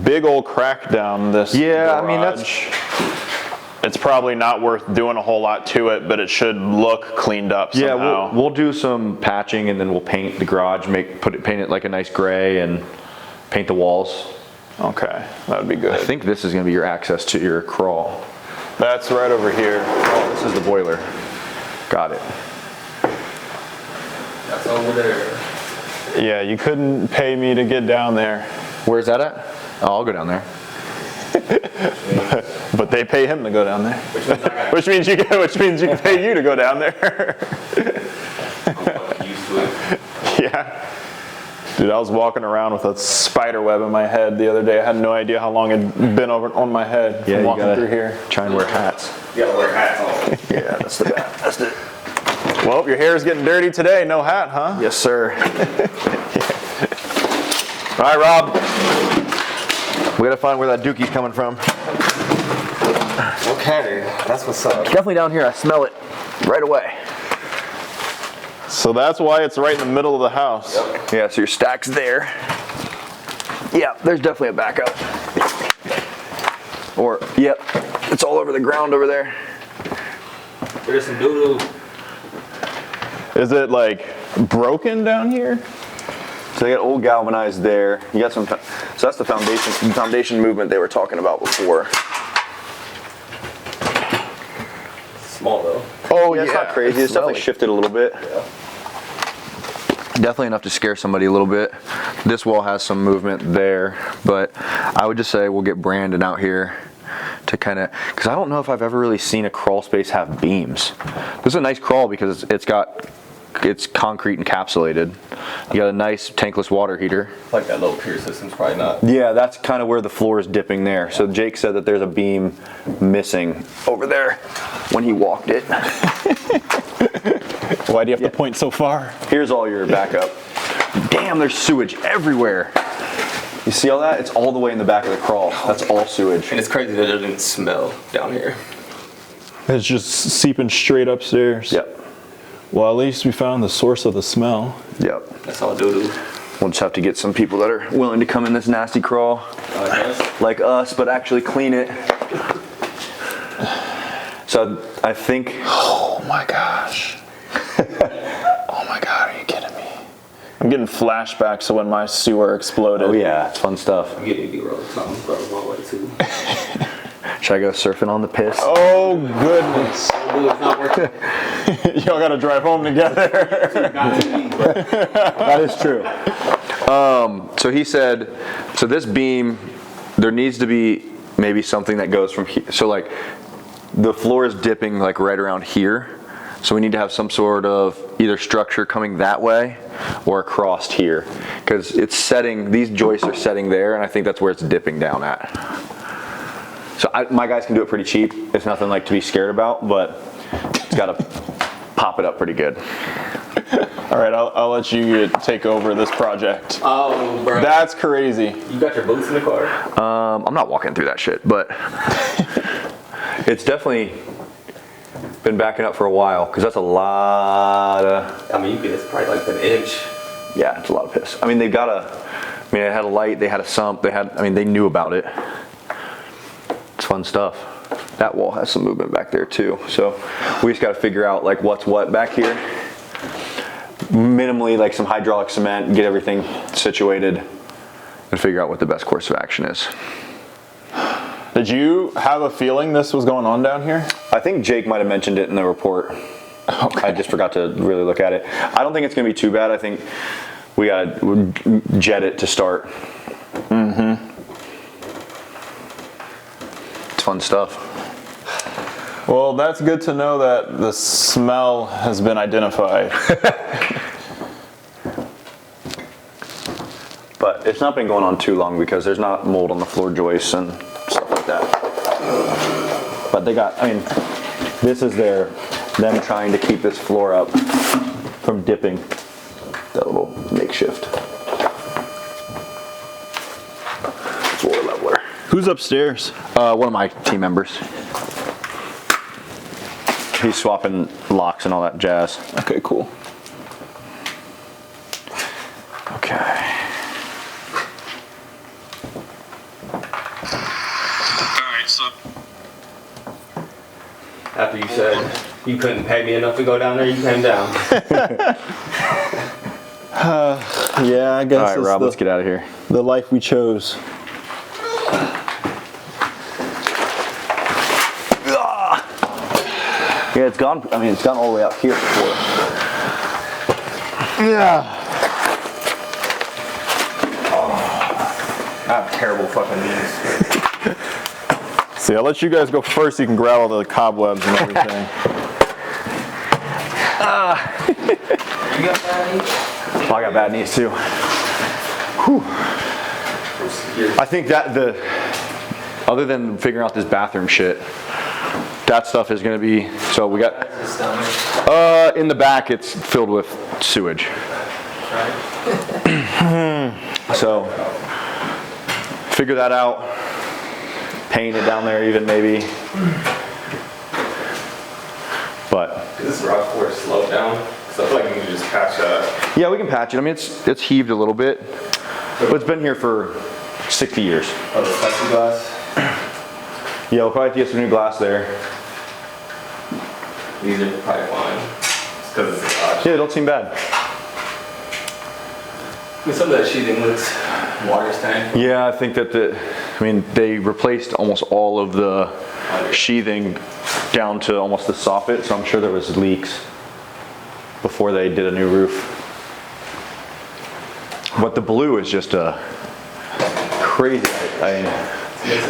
Big old crack down this Yeah, I mean, garage. It's probably not worth doing a whole lot to it, but it should look cleaned up somehow. Yeah, we'll do some patching and then we'll paint the garage, paint it like a nice gray and paint the walls. Okay, that would be good. I think this is gonna be your access to your crawl. That's right over here. Oh, this is the boiler. Got it. That's over there. Yeah, you couldn't pay me to get down there, Where's that at? Oh, I'll go down there. but they pay him to go down there. Which means you can pay you to go down there. I'm used to it. Yeah. Dude, I was walking around with a spider web in my head the other day. I had no idea how long it'd been on my head from walking through here. Try and wear hats. You gotta wear hats all. Yeah, that's it. Well, your hair is getting dirty today. No hat, huh? Yes, sir. All right, Rob. We gotta find where that dookie's coming from. Okay, that's what's up. Definitely down here. I smell it right away. So that's why it's right in the middle of the house. Yep. Yeah, so your stack's there. Yeah, there's definitely a backup. Or, yep, it's all over the ground over there. There's some doo-doo. Is it like broken down here? So they got old galvanized there. You got some, so that's the foundation movement they were talking about before. Small though. Oh Yeah, it's not crazy. It's definitely shifted a little bit. Yeah. Definitely enough to scare somebody a little bit. This wall has some movement there, but I would just say we'll get Brandon out here to kind of, because I don't know if I've ever really seen a crawl space have beams. This is a nice crawl because it's concrete encapsulated. You got a nice tankless water heater. Like that little pier system's probably not. Yeah, that's kind of where the floor is dipping there. So Jake said that there's a beam missing over there when he walked it. Why do you have to point so far? Here's all your backup. Damn, there's sewage everywhere. You see all that? It's all the way in the back of the crawl. That's all sewage. And it's crazy that it doesn't smell down here. It's just seeping straight upstairs. Yep. Well, at least we found the source of the smell. Yep. That's all doo-doo. We'll just have to get some people that are willing to come in this nasty crawl like us, but actually clean it. So I think. Oh my gosh. Oh my God, are you kidding me? I'm getting flashbacks to when my sewer exploded. Oh yeah, it's fun stuff. I'm getting B-roll. Something's going one way too. Should I go surfing on the piss? Oh goodness. Dude, it's not working. Y'all gotta drive home together. Not to me, but That is true. So he said, so this beam, there needs to be maybe something that goes from here. So like the floor is dipping like right around here. So we need to have some sort of either structure coming that way or across here. Because it's setting, these joists are setting there, and I think that's where it's dipping down at. So my guys can do it pretty cheap. It's nothing like to be scared about, but it's got to pop it up pretty good. All right, I'll let you take over this project. oh, bro. That's crazy. You got your boots in the car? I'm not walking through that shit, but it's definitely been backing up for a while because that's a lot of. I mean, it's probably like an inch. Yeah, it's a lot of piss. I mean, it had a light, they had a sump, they knew about it. It's fun stuff. That wall has some movement back there too. So we just got to figure out like what's what back here. Minimally like some hydraulic cement, get everything situated and figure out what the best course of action is. Did you have a feeling this was going on down here? I think Jake might have mentioned it in the report. Okay. I just forgot to really look at it. I don't think it's going to be too bad. I think we got to jet it to start. Mm-hmm. It's fun stuff. Well, that's good to know that the smell has been identified. But it's not been going on too long because there's not mold on the floor joists and stuff like that. But they got, I mean, this is them trying to keep this floor up from dipping. That little makeshift floor leveler. Who's upstairs? One of my team members. He's swapping locks and all that jazz. Okay, cool. Okay. Alright, so After you said you couldn't pay me enough to go down there, you came down. Yeah, I guess All right, Rob, let's get out of here. the life we chose. Yeah, it's gone. I mean, it's gone all the way out here before. Yeah. I have terrible fucking knees. See, I'll let you guys go first. You can grab all the cobwebs and everything. You got bad knees? Oh, I got bad knees too. Whew. I think that other than figuring out this bathroom shit, that stuff is gonna be, so we got, in the back it's filled with sewage. So, figure that out. Paint it down there even maybe. But. This rock floor slowed down, so I feel like we can just patch that. Yeah, we can patch it. I mean, it's heaved a little bit, but it's been here for 60 years. Oh, the plexiglass. Yeah, we'll probably have to get some new glass there. These are probably fine. It's because it's a garage. Yeah, it don't seem bad. I mean, some of that sheathing looks water tank. Yeah, I think that they replaced almost all of the sheathing down to almost the soffit, so I'm sure there was leaks before they did a new roof. But the blue is just a crazy.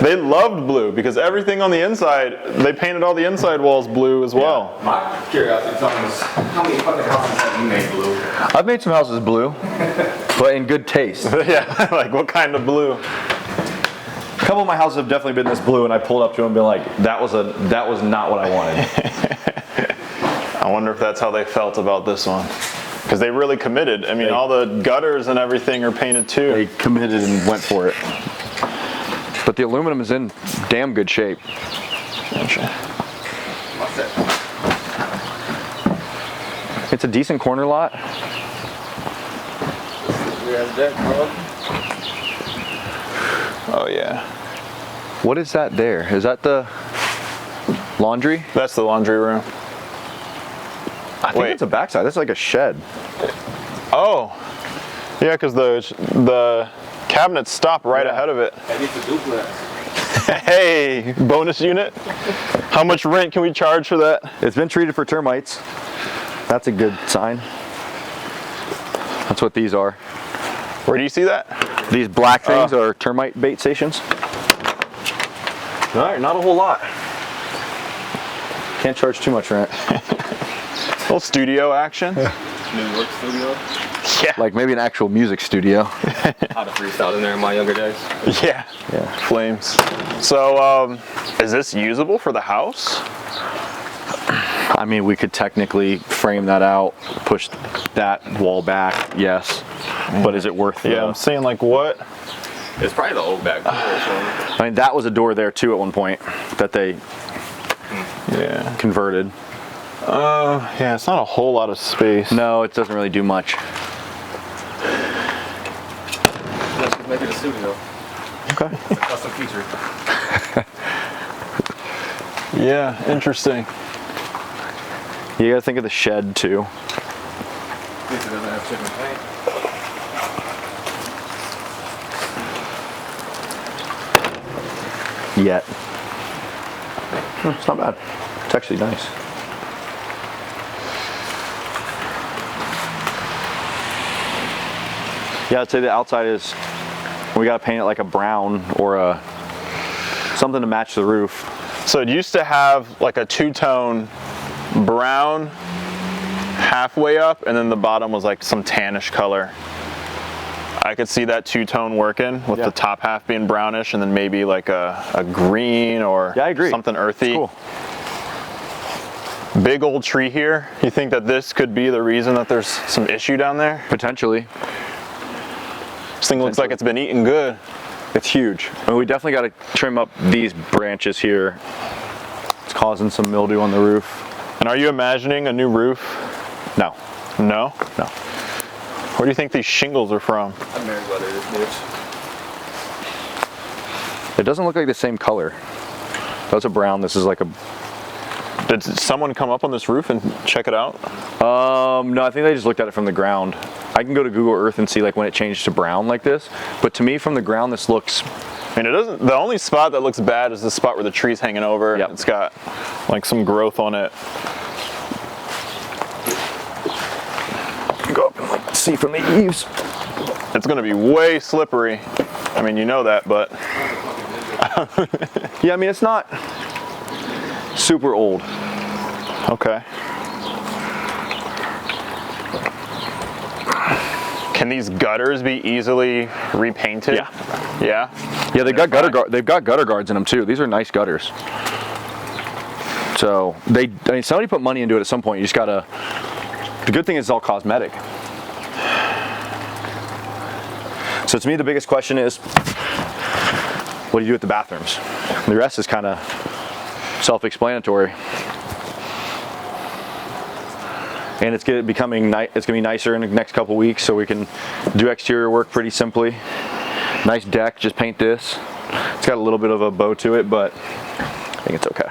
They loved blue because everything on the inside, they painted all the inside walls blue as well. My curiosity is how many fucking houses have you made blue? I've made some houses blue, but in good taste. Yeah, like what kind of blue? A couple of my houses have definitely been this blue, and I pulled up to them and been like, that was not what I wanted. I wonder if that's how they felt about this one. Because they really committed. I mean, all the gutters and everything are painted too. They committed and went for it. But the aluminum is in damn good shape. It's a decent corner lot. Oh yeah. What is that there? Is that the laundry? That's the laundry room. I think Wait. it's a backside. That's like a shed. Oh. Yeah, because the cabinets stop right ahead of it. Maybe it's a duplex. Hey, bonus unit. How much rent can we charge for that? It's been treated for termites. That's a good sign. That's what these are. Where do you see that? These black things are termite bait stations. All right, not a whole lot. Can't charge too much rent. Little studio action. New work studio. Yeah. Like maybe an actual music studio. I'd have freestyled in there in my younger days. Yeah. Yeah. Flames. So, is this usable for the house? I mean, we could technically frame that out, push that wall back, yes. But is it worth the... Yeah, I'm saying like what? It's probably the old back door. I mean, that was a door there too at one point that they Yeah. converted. Yeah, it's not a whole lot of space. No, it doesn't really do much. Let's just make it a studio. Okay. It's a custom feature. Yeah, interesting. You gotta think of the shed too. At least it doesn't have chicken paint. Yet. It's not bad. It's actually nice. Yeah, I'd say the outside is, we gotta paint it like a brown or a something to match the roof. So it used to have like a two-tone brown halfway up, and then the bottom was like some tannish color. I could see that two-tone working with the top half being brownish and then maybe like a green or Yeah, I agree. something earthy. It's cool. Big old tree here. You think that this could be the reason that there's some issue down there? Potentially. This thing looks like it's been eating good. It's huge. I mean, we definitely got to trim up these branches here. It's causing some mildew on the roof. And are you imagining a new roof? No, No? no. Where do you think these shingles are from? I'm married weather this bitch. It doesn't look like the same color. That's a brown. This is like a. Did someone come up on this roof and check it out? No, I think they just looked at it from the ground. I can go to Google Earth and see like when it changed to brown like this. But to me, from the ground, this looks. I mean, it doesn't. The only spot that looks bad is the spot where the tree's hanging over. Yep. It's got like some growth on it. Go up and like see from the eaves. It's going to be way slippery. I mean, you know that, but Yeah, I mean it's not super old. okay. Can these gutters be easily repainted? Yeah. Yeah. Yeah, they've got they've got gutter guards in them too. These are nice gutters. So I mean, somebody put money into it at some point. You just gotta. The good thing is it's all cosmetic. So to me, the biggest question is, what do you do with the bathrooms? The rest is kind of self-explanatory. And it's becoming it's gonna be nicer in the next couple weeks, so we can do exterior work pretty simply. Nice deck, just paint this. It's got a little bit of a bow to it, but I think it's okay.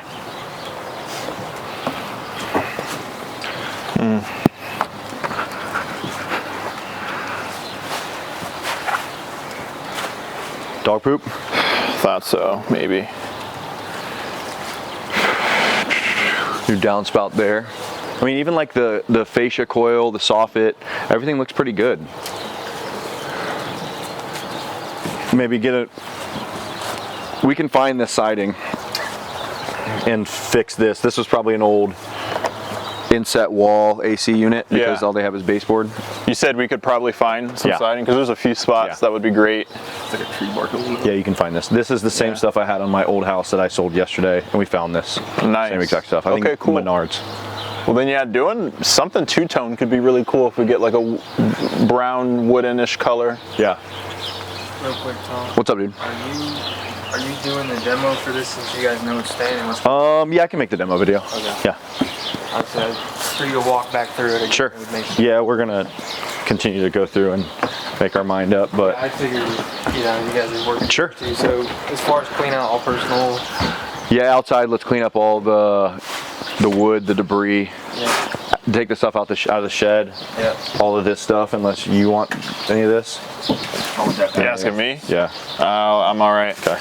Dog poop? Thought so, maybe. New downspout there. I mean, even like the fascia coil, the soffit, everything looks pretty good. Maybe we can find this siding and fix this. This was probably an old inset wall AC unit because Yeah. all they have is baseboard. You said we could probably find some Yeah. siding because there's a few spots Yeah. that would be great. It's like a tree bark a little bit. Yeah, you can find this. This is the same stuff I had on my old house that I sold yesterday, and we found this. Nice. Same exact stuff. I Okay, think cool. Menards. Well, then, yeah, doing something two-tone could be really cool if we get like a brown woodenish color. Yeah. Real quick, Tom. What's up, dude? Are you doing the demo for this since you guys know it's staying and what's Yeah, I can make the demo video. Okay. Yeah. for you to walk back through it again? Sure. It would make- Yeah, we're gonna continue to go through and make our mind up, but I figured, you guys are working. Sure. Too. So as far as clean out all personal, yeah, outside, let's clean up all the wood, the debris, yeah, take the stuff out out of the shed, yeah. all of this stuff, unless you want any of this. You asking me? Yeah. I'm all right. Okay.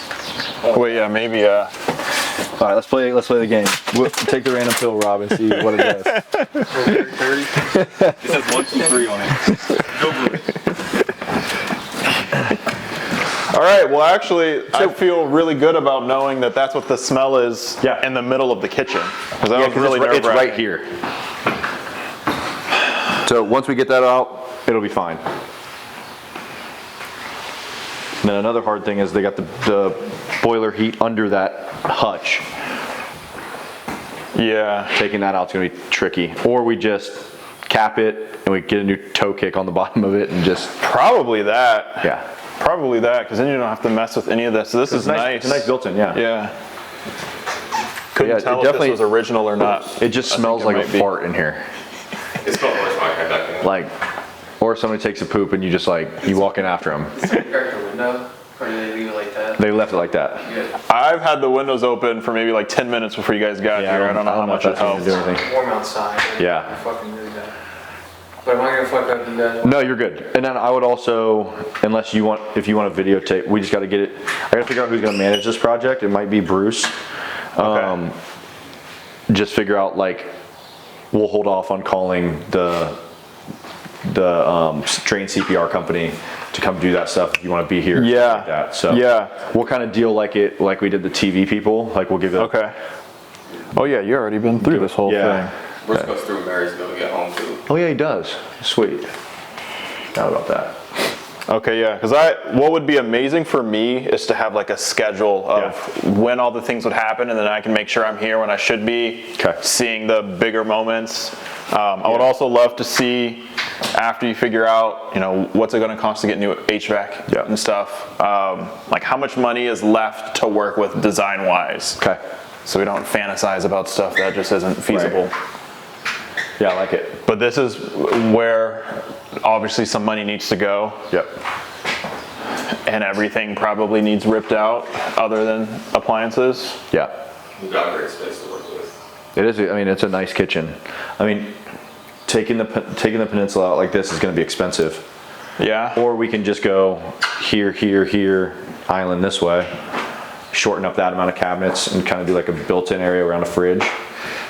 Well, yeah, maybe. All right, let's play the game. We'll take the random pill, Rob, and see what it does. It says 1, 2, 3 on it. Go blue. All right. Well, actually, I feel really good about knowing that that's what the smell is Yeah. in the middle of the kitchen. Because that Yeah, was 'cause really it's right nerve-wracking. here. So once we get that out, it'll be fine. And then another hard thing is they got the boiler heat under that hutch. Yeah. Taking that out's gonna be tricky. Or we just cap it and we get a new toe kick on the bottom of it and just, Probably that. yeah. Probably that, because then you don't have to mess with any of this. So this is nice. It's a nice built-in, yeah. Yeah. Couldn't Yeah, it tell if definitely- this was original or not. It just I smells think it like a might be. fart in here. It's called worse when I came back in. Like, or somebody takes a poop and you just like, you walk in after them. Crack the window, or do they leave it like that? They left it like that. I've had the windows open for maybe like 10 minutes before you guys got here. I don't know how much it that's gonna helped. do anything. Warm outside. Yeah. I'm fucking really bad. But am I gonna fuck up you guys? No, you're good. And then I would also, unless you want, if you want to videotape, we just got to get it. I got to figure out who's going to manage this project. It might be Bruce. Okay. Just figure out like, we'll hold off on calling the trained CPR company to come do that stuff if you want to be here. Yeah. Like that. So Yeah. we'll kind of deal like we did the TV people. Like we'll give it. Okay. Oh yeah, you already been through this whole Yeah. thing. We're supposed to through Marysville to get home too. Oh yeah, he does. Sweet. Not about that. Okay, yeah, because what would be amazing for me is to have like a schedule of when all the things would happen, and then I can make sure I'm here when I should be, Okay. seeing the bigger moments. I would also love to see, after you figure out, you know, what's it going to cost to get new HVAC Yeah. and stuff, like how much money is left to work with design-wise, Okay. so we don't fantasize about stuff that just isn't feasible. Yeah, I like it. But this is where obviously some money needs to go. Yep. And everything probably needs ripped out other than appliances. Yeah. We've got a great space to work with. It is. I mean, it's a nice kitchen. I mean, taking the peninsula out like this is going to be expensive. Yeah. Or we can just go here, island this way, shorten up that amount of cabinets, and kind of do like a built-in area around a fridge.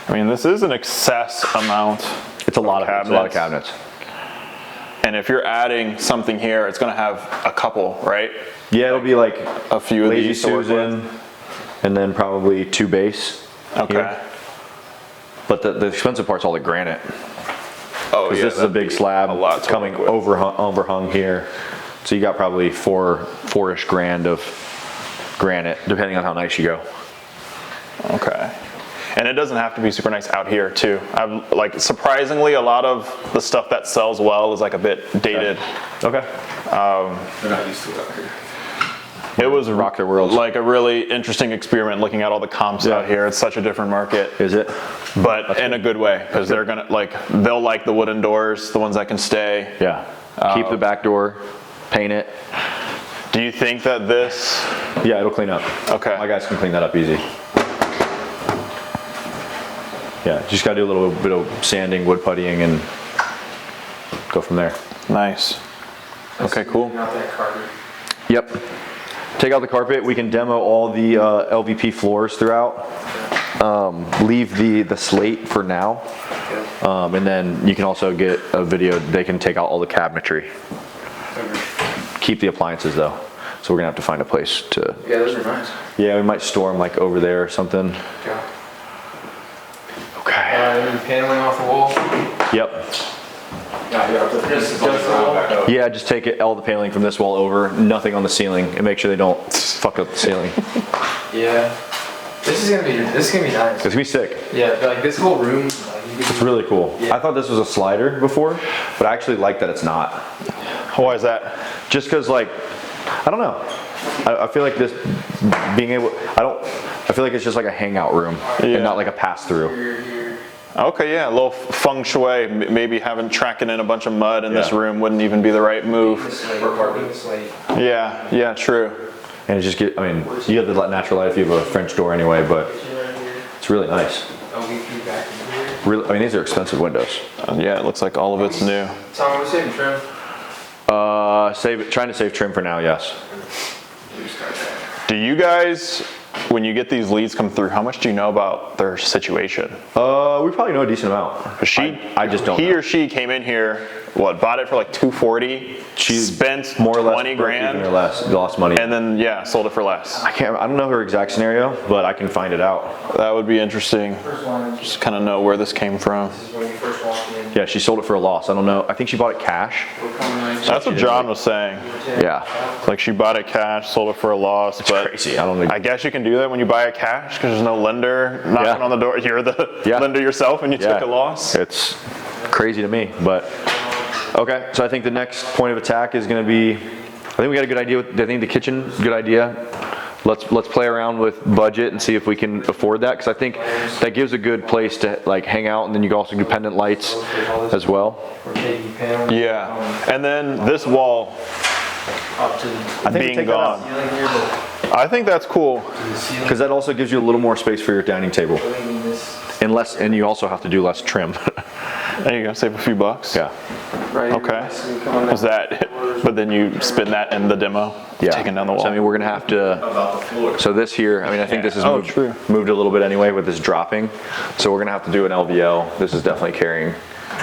I mean, this is an excess amount. It's a lot of cabinets. And if you're adding something here, it's going to have a couple, right? Yeah, it'll be like A few of Lazy these to work with. Susan, and then probably 2 base. Okay. here. But the expensive part's all the granite. Oh, Because yeah. this is a big slab. a lot It's to coming work with. overhung here. So you got probably four-ish grand of granite, depending on how nice you go. Okay. And it doesn't have to be super nice out here too. I've like surprisingly a lot of the stuff that sells well is like a bit dated. Okay. They're not used to it out here. It was Rock their worlds. like a really interesting experiment looking at all the comps out here. It's such a different market, Is it? but in a good way, because they're gonna they'll like the wooden doors, the ones that can stay. Yeah. Keep the back door, paint it. Do you think that this? Yeah, it'll clean up. Okay. My guys can clean that up easy. Yeah, just gotta do a little bit of sanding, wood puttying, and go from there. Nice. Okay, cool. Not that carpet. Yep. Take out the carpet. We can demo all the LVP floors throughout. Leave the slate for now. And then you can also get a video. They can take out all the cabinetry. Keep the appliances though. So we're gonna have to find a place to. Yeah, those are nice. Yeah, we might store them like over there or something. Yeah. Okay. Any paneling off the wall? Yep. Just the wall? Yeah, just take it, all the paneling from this wall over, nothing on the ceiling, and make sure they don't fuck up the ceiling. Yeah. This is gonna be nice. It's gonna be sick. Yeah, like this whole room. It's really cool. Yeah. I thought this was a slider before, but I actually like that it's not. Why is that? Just cause like, I don't know. I feel like this being able, I feel like it's just like a hangout room Yeah. and not like a pass through. Here. Okay, yeah, a little feng sui. Maybe having tracking in a bunch of mud in this Yeah. room wouldn't even be the right move. This slate. Yeah, true. And it just I mean, you have the natural light if you have a French door anyway, but it's really nice. LVP back in here. Really, I mean, these are expensive windows. Yeah, it looks like all of it's new. Tom, we're saving trim. Trying to save trim for now, yes. Do you guys, when you get these leads come through, how much do you know about their situation? We probably know a decent amount. 'Cause I just don't He know. or she came in here, bought it for like $240, spent more or less 20 broke even grand, or less, lost money. and then sold it for less. I don't know her exact scenario, but I can find it out. That would be interesting. First one. Just kind of know where this came from. This is when you first walk in. Yeah, she sold it for a loss. I don't know. I think she bought it cash. We're coming right That's what John was saying. Yeah. Like she bought it cash, sold it for a loss, but Crazy. I don't think. I guess you can do that when you buy it cash because there's no lender knocking Yeah. on the door. You're the Yeah. lender yourself and you Yeah. took a loss. It's crazy to me, but okay. So I think the next point of attack is going to be. I think we got a good idea. I think the kitchen, good idea. Let's play around with budget and see if we can afford that, because I think that gives a good place to like hang out, and then you can also do pendant lights as well. We're taking panels. Yeah. And then this wall Up to the I think we being take that gone. out. ceiling here, but I think that's cool. Because that also gives you a little more space for your dining table. And you also have to do less trim. There you go, save a few bucks. Yeah. Okay. Is that, but then you spin that in the demo? Yeah. Taking down the wall. So, I mean, we're gonna have to, About the floor. so this here, I mean, I think this is Oh, true. moved a little bit anyway with this dropping. So we're gonna have to do an LVL. This is definitely carrying.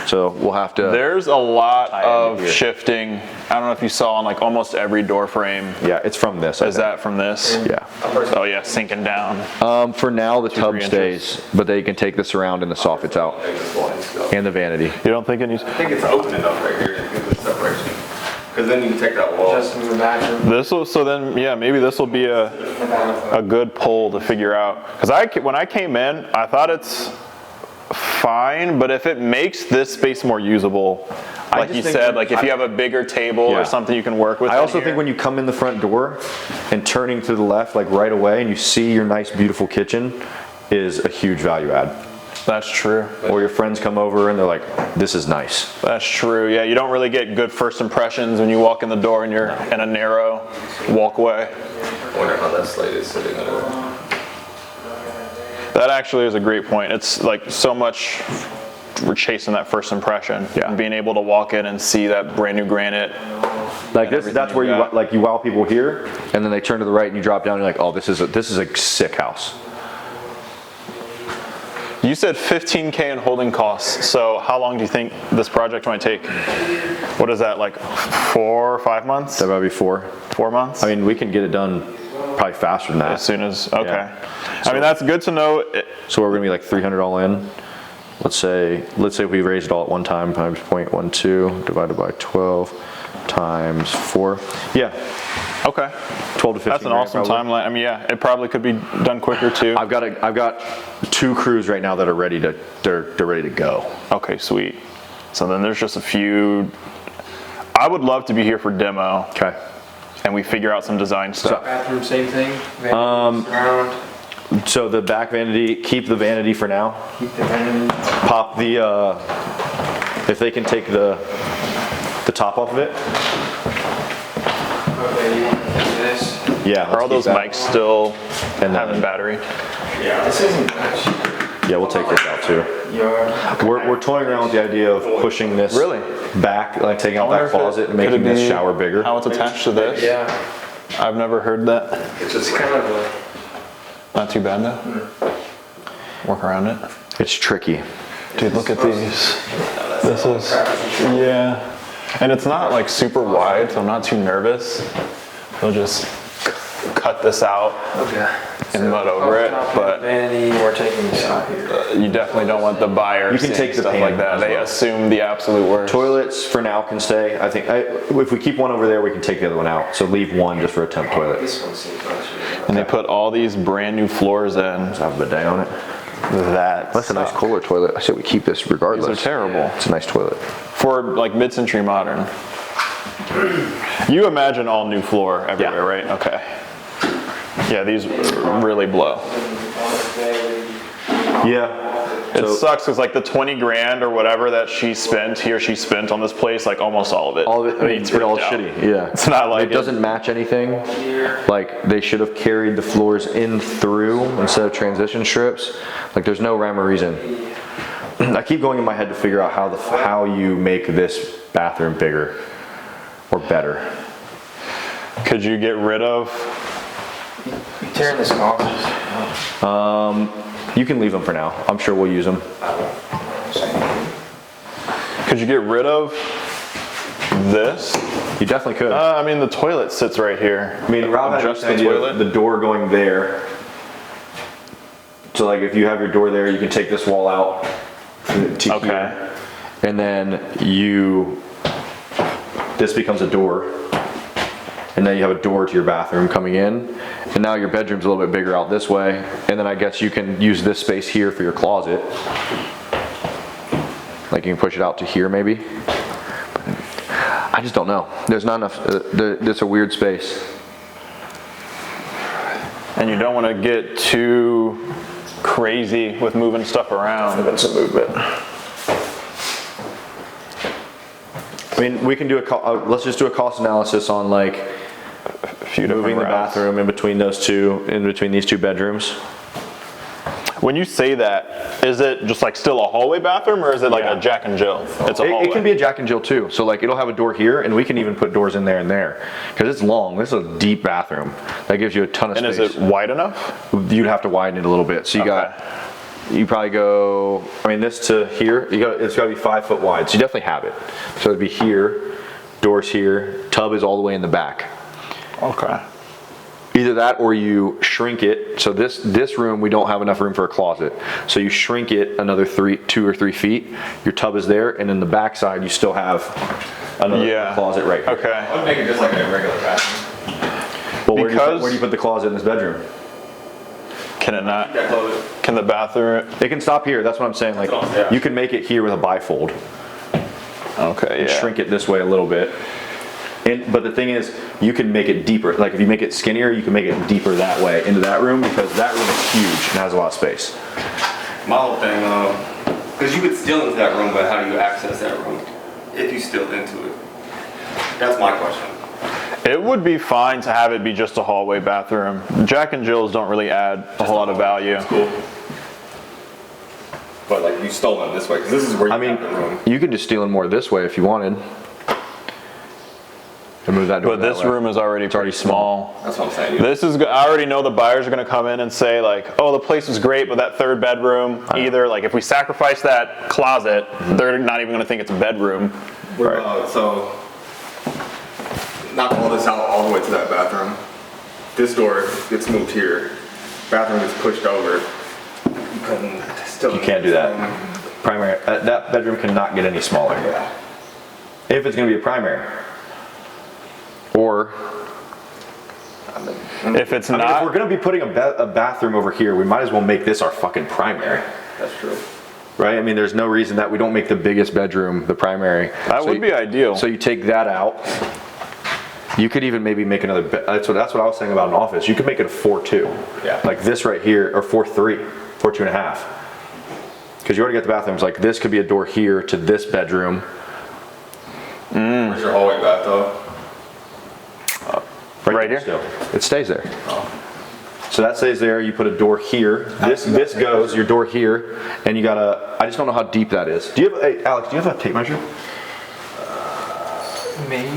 So we'll have to. There's a lot into of here. shifting. I don't know if you saw on like almost every door frame. Yeah, it's from this. I Is think. that from this? Yeah. Oh yeah, sinking down. For now, the tub 3 stays, but they can take this around and the soffit's out. And the vanity. You don't think it needs, I think it's open enough right here to do the separation. Because then you can take that wall. Just in the bathroom. this will, so then, yeah, maybe this will be a good poll to figure out. Because when I came in, I thought it's fine, but if it makes this space more usable, like just you think said, that- like if you have a bigger table Yeah. or something you can work with. I in also here. think when you come in the front door and turning to the left, like right away, and you see your nice, beautiful kitchen, is a huge value add. That's true. Or your friends come over and they're like, this is nice. That's true. Yeah, you don't really get good first impressions when you walk in the door and you're in a narrow walkway. I wonder how that slate is sitting on it. That actually is a great point. It's like so much we're chasing that first impression. Yeah. And being able to walk in and see that brand new granite. Like this, everything that's where you you got. like you wow people here, and then they turn to the right and you drop down and you're like, oh, this is a sick house. You said 15K in holding costs. So how long do you think this project might take? What is that, like 4 or 5 months? That might be 4. 4 months? I mean, we can get it done probably faster than that. as soon as, okay. Yeah. I mean, that's good to know. So we're gonna be like 300 all in. Let's say we raise it all at one time times 0.12 divided by 12 times 4. Yeah, Okay. 12 to 15. That's an grand awesome probably. timeline. I mean, yeah, it probably could be done quicker too. I've got 2 crews right now that are ready to they're ready to go. Okay, sweet. So then there's just a few. I would love to be here for demo Okay. and we figure out some design stuff. Bathroom, same thing. Around. So the back vanity, keep the vanity for now. Keep the vanity. Pop the if they can take the top off of it. Okay, you want to do this? Yeah. Are all those mics still And having battery? This isn't much. Yeah, we'll take this out too. We're toying around with the idea of pushing this Really? back, like taking out that closet and making this shower bigger. How it's attached to this? Yeah. I've never heard that. It's just Kind of a. Not too bad though. Work around it. It's tricky. Dude, look at these. This is, yeah. And it's not like super wide, so I'm not too nervous. They'll just cut this out Okay. and mud over it, but Vanity, we're taking this out here. you definitely don't want the buyer You can seeing take the stuff pan like that. as They well. assume the absolute worst. Toilets for now can stay. I think if we keep one over there, we can take the other one out. So leave one just for a temp toilet. This one seems much. And they put all these brand new floors in. Have a bidet on it. That's a nice Kohler toilet. I say we keep this regardless. These are terrible. It's a nice toilet. For like mid-century modern. You imagine all new floor everywhere, Yeah. right? Okay. Yeah, these really blow. Yeah. It sucks because like the 20 grand or whatever that he or she spent on this place, like almost all of it. All of it, I mean, needs it's all ripped out. shitty. Yeah. It's not like it doesn't match anything. Like they should have carried the floors in through instead of transition strips. Like there's no rhyme or reason. I keep going in my head to figure out how you make this bathroom bigger or better. Could you get rid of? You tearing this off? You can leave them for now. I'm sure we'll use them. Could you get rid of this? You definitely could. I mean, the toilet sits right here. I mean, Rob had just the the idea of toilet. the door going there. So like if you have your door there, you can take this wall out to Okay. here. And then this becomes a door. And then you have a door to your bathroom coming in. And now your bedroom's a little bit bigger out this way. And then I guess you can use this space here for your closet. Like you can push it out to here maybe. I just don't know. There's not enough, it's a weird space. And you don't want to get too crazy with moving stuff around. Been some movement. I mean, we can do let's just do a cost analysis on like few different moving the routes. bathroom in between these two bedrooms. When you say that, is it just like still a hallway bathroom, or is it like Yeah. a Jack and Jill? It's a hallway. It can be a Jack and Jill too. So like it'll have a door here, and we can even put doors in there and there because it's long. This is a deep bathroom that gives you a ton of And space. is it wide enough? You'd have to widen it a little bit. So you probably go. I mean, this to here. It's got to be 5 foot wide. So you definitely have it. So it'd be here, doors here. Tub is all the way in the back. Okay. Either that or you shrink it. So this room, we don't have enough room for a closet. So you shrink it another 2 or 3 feet. Your tub is there, and in the back side, you still have another closet right here. Okay. I would make it just like a regular bathroom. Well, where Because- do you put the closet in this bedroom? Can it not? Yeah, close it. Can the bathroom? It can stop here. That's what I'm saying. Like Yeah. you can make it here with a bifold. Okay. Yeah. Shrink it this way a little bit. But the thing is, you can make it deeper. Like if you make it skinnier, you can make it deeper that way into that room because that room is huge and has a lot of space. My whole thing, because you could steal into that room, but how do you access that room if you steal into it? That's my question. It would be fine to have it be just a hallway bathroom. Jack and Jills don't really add a whole lot of value. Cool. But like you stole them this way, because this is where you I mean, have the room. you can just steal in more this way if you wanted. And move that door But that this way. room is already pretty small. That's what I'm saying. This is, I already know the buyers are gonna come in and say like, oh, the place is great, but that third bedroom, either like if we sacrifice that closet, they're not even gonna think it's a bedroom. So, knock all this out all the way to that bathroom. This door gets moved here. Bathroom gets pushed over. You can't do that. Primary. That bedroom cannot get any smaller. Yeah. If it's going to be a primary. Or If it's I mean, if not, we're going to be putting a bathroom over here, we might as well make this our fucking primary. That's true. Right? I mean, there's no reason that we don't make the biggest bedroom the primary. that would be ideal. So you take that out. You could even maybe make another. That's what I was saying about an office. You could make it a 4-2. Yeah. Like this right here, or 4-3, 4-2.5. Because you already got the bathrooms. Like this could be a door here to this bedroom. Where's your hallway bath though? Right here? Still, it stays there. So that stays there. You put a door here. This goes your door here, and you got a. I just don't know how deep that is. Do you have? Hey, Alex, do you have a tape measure? Maybe.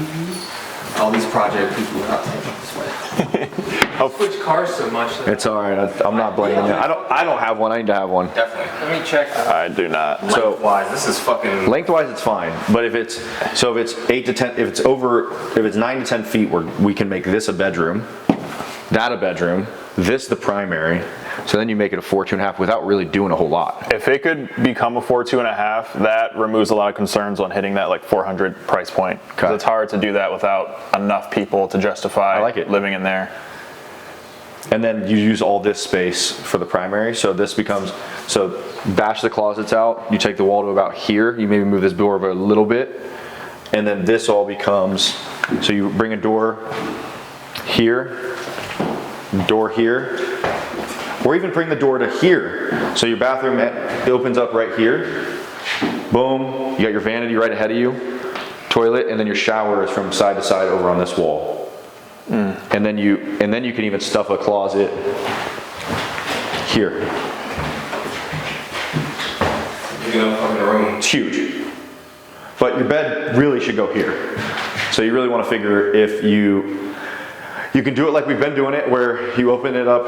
All these project people are not taking it this way. Switch cars so much. That It's all right. I'm not blaming you. I don't have one. I need to have one. Definitely. Let me check. I do not. So Lengthwise, this is fucking. lengthwise, it's fine. But if it's 8 to 10, if it's 9 to 10 feet, we can make this a bedroom, that a bedroom, this the primary. So then you make it a 4-2.5 without really doing a whole lot. If it could become a 4-2.5, that removes a lot of concerns on hitting that like 400 price point. Because Okay. it's hard to do that without enough people to justify I like it. living in there. And then you use all this space for the primary. So this becomes, so bash the closets out. You take the wall to about here. You maybe move this door over a little bit. And then this all becomes, so you bring a door here, door here, or even bring the door to here. So your bathroom opens up right here. Boom, you got your vanity right ahead of you, toilet, and then your shower is from side to side over on this wall. And then you can even stuff a closet here. You know, fucking room. It's huge. But your bed really should go here. So you really want to figure if you can do it like we've been doing it, where you open it up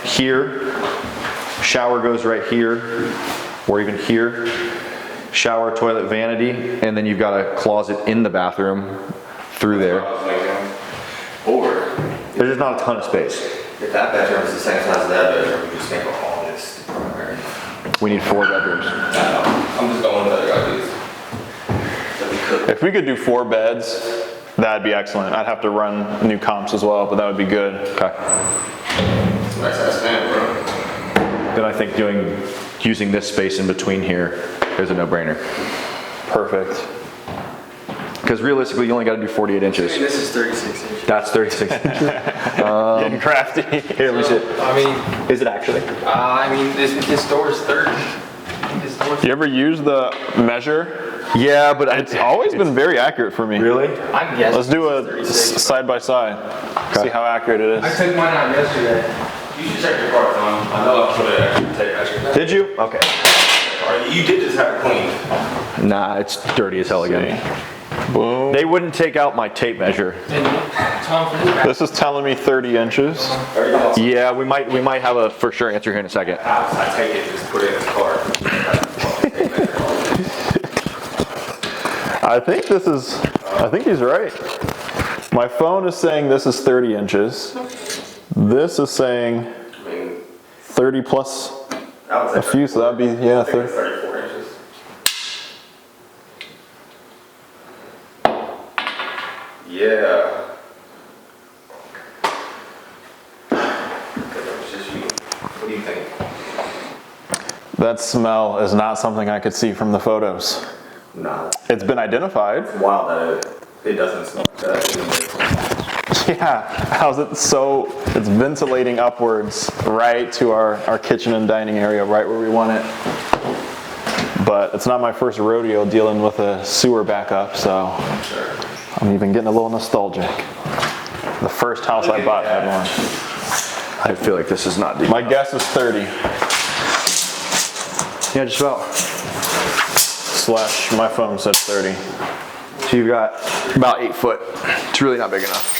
here, shower goes right here, or even here, shower, toilet, vanity, and then you've got a closet in the bathroom through there. Or There's just not a ton of space. if that bedroom is the same size as that bedroom, you just make all this primary. We need 4 bedrooms. I'm just going with other ideas. That we could. If we could do 4 beds, that'd be excellent. I'd have to run new comps as well, but that would be good. Okay. Nice ass man, bro. Then I think using this space in between here is a no-brainer. Perfect. Because realistically, you only got to do 48 inches. This is 36 inches. That's 36 inches. Getting crafty. Here, let me see it. I mean, Is it actually? this door is 30. This door's You ever use the measure Yeah, but It's always been very accurate for me. Really? I'm guessing. Let's do a 36. side by side. See how accurate it I is. took mine out yesterday. You should check your car, Tom. I know I put an extra tape measure. Did you? Okay. You did just have it cleaned. Nah, it's dirty as hell again. Boom. They wouldn't take out my tape measure. And Tom, for this back, This is telling me 30 inches. Everything else. Yeah, we might have a for sure answer here in a second. I take it, just put it in the car. I think he's right. My phone is saying this is 30 inches. This is saying I mean, 30 plus I would say a few, so that'd be, yeah, I think 30. it's 34 inches. Yeah. It's just you. What do you think? That smell is not something I could see from the photos. Nah. It's been identified. It's wild that it doesn't smell that in the Yeah, how's it so, it's ventilating upwards right to our kitchen and dining area, right where we want it. But it's not my first rodeo dealing with a sewer backup, so I'm even getting a little nostalgic. The first house I bought had one. I feel like this is not deep. My guess is 30. Yeah, just about. Slash, my phone said 30. So you've got about 8 foot. It's really not big enough.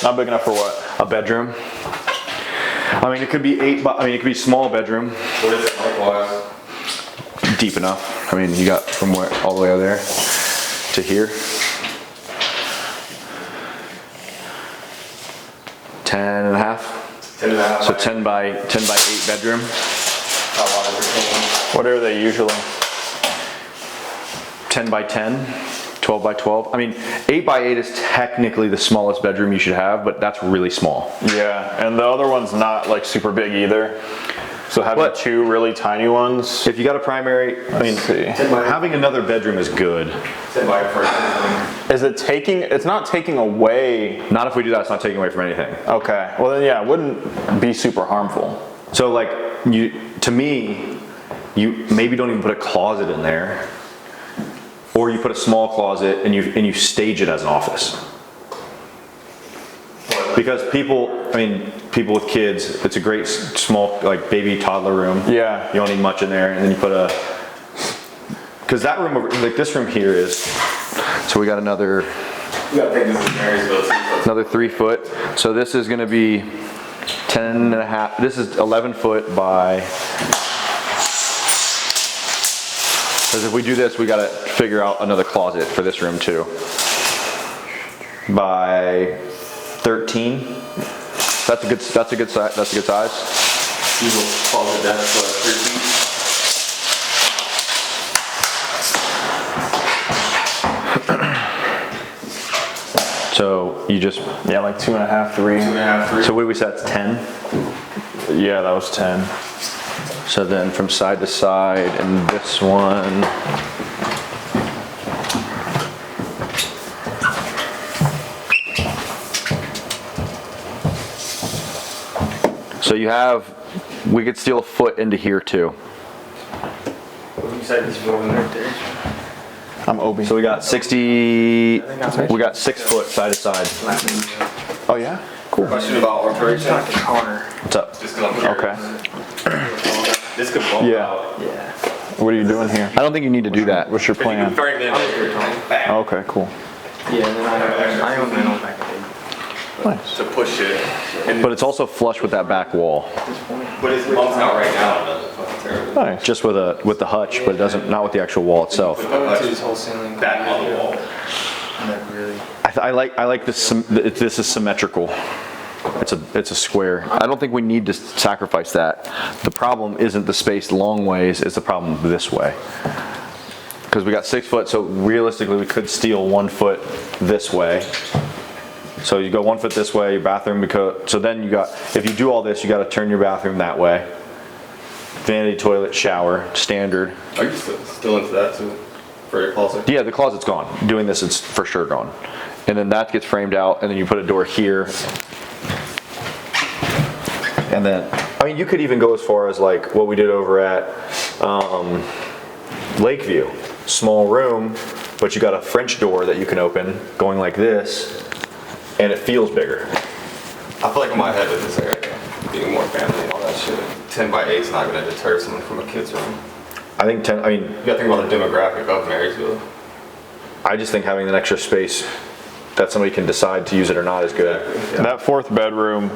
Not big enough for what? A bedroom. I mean, it could be it could be small bedroom, What is it likewise? deep enough. I mean, you got from where all the way over there to here. 10 and a half. 10 and a half. So 10 by 8 bedroom. How wide is it? What are they usually? 10 by 10, 12 by 12. I mean, 8 by 8 is technically the smallest bedroom you should have, but that's really small. Yeah, and the other one's not like super big either. So having But- two really tiny ones. If you got a primary, I mean, Let's see. having another bedroom is good. 10 by 1. Is it taking, it's not taking away. Not if we do that, it's not taking away from anything. Okay, well then yeah, it wouldn't be super harmful. So like, to me, you maybe don't even put a closet in there. Or you put a small closet and you stage it as an office. Because people with kids, it's a great small, like baby toddler room. Yeah. You don't need much in there, and then you put because that room over, like this room here is, so we got another You gotta take this to Marysville. another 3 foot. So this is gonna be 10 and a half, this is 11 foot by, because if we do this, we gotta figure out another closet for this room too. By 13. That's a good size. That's a good size. Usual closet that's 3 feet. So you just, Yeah, like 2.5, 3. 2.5, 3. so what do we say, it's 10? Yeah, that was 10. So then from side to side, and this one. So you have, we could steal a foot into here too. you said this building right there. I'm Obi. So we got 60, we got 6 foot side to side. Oh yeah? Cool. Question about alteration. Not the corner. What's up? Just because I'm Okay. This could bump Yeah. out. Yeah. What are you doing here? I don't think you need to do that. What's your If you can plan? frame it in Okay, cool. Yeah, and then I own my own back there. Nice. to push it. And, But it's also flush with that back wall. but it's bumps out right now. It's fucking terrible. Nice. Just with the hutch, but it doesn't, not with the actual wall itself. I went to his whole ceiling. Back on the wall. And that really. I like this, this is symmetrical. It's a square. I don't think we need to sacrifice that. The problem isn't the space long ways, it's the problem this way. Because we got 6 foot, so realistically we could steal 1 foot this way. So you go 1 foot this way, your bathroom, so then you got, if you do all this, you got to turn your bathroom that way. Vanity toilet, shower, standard. Are you still into that too? For your closet? Yeah, the closet's gone. Doing this, it's for sure gone. And then that gets framed out, and then you put a door here. And then, I mean, you could even go as far as like what we did over at Lakeview. small room, but you got a French door that you can open going like this, and it feels bigger. I feel like in my head with this area, being more family and all that shit, 10 by 8 is not gonna deter someone from a kid's room. I think you You gotta think about the demographic of Marysville. I just think having an extra space that somebody can decide to use it or not is good. That fourth bedroom,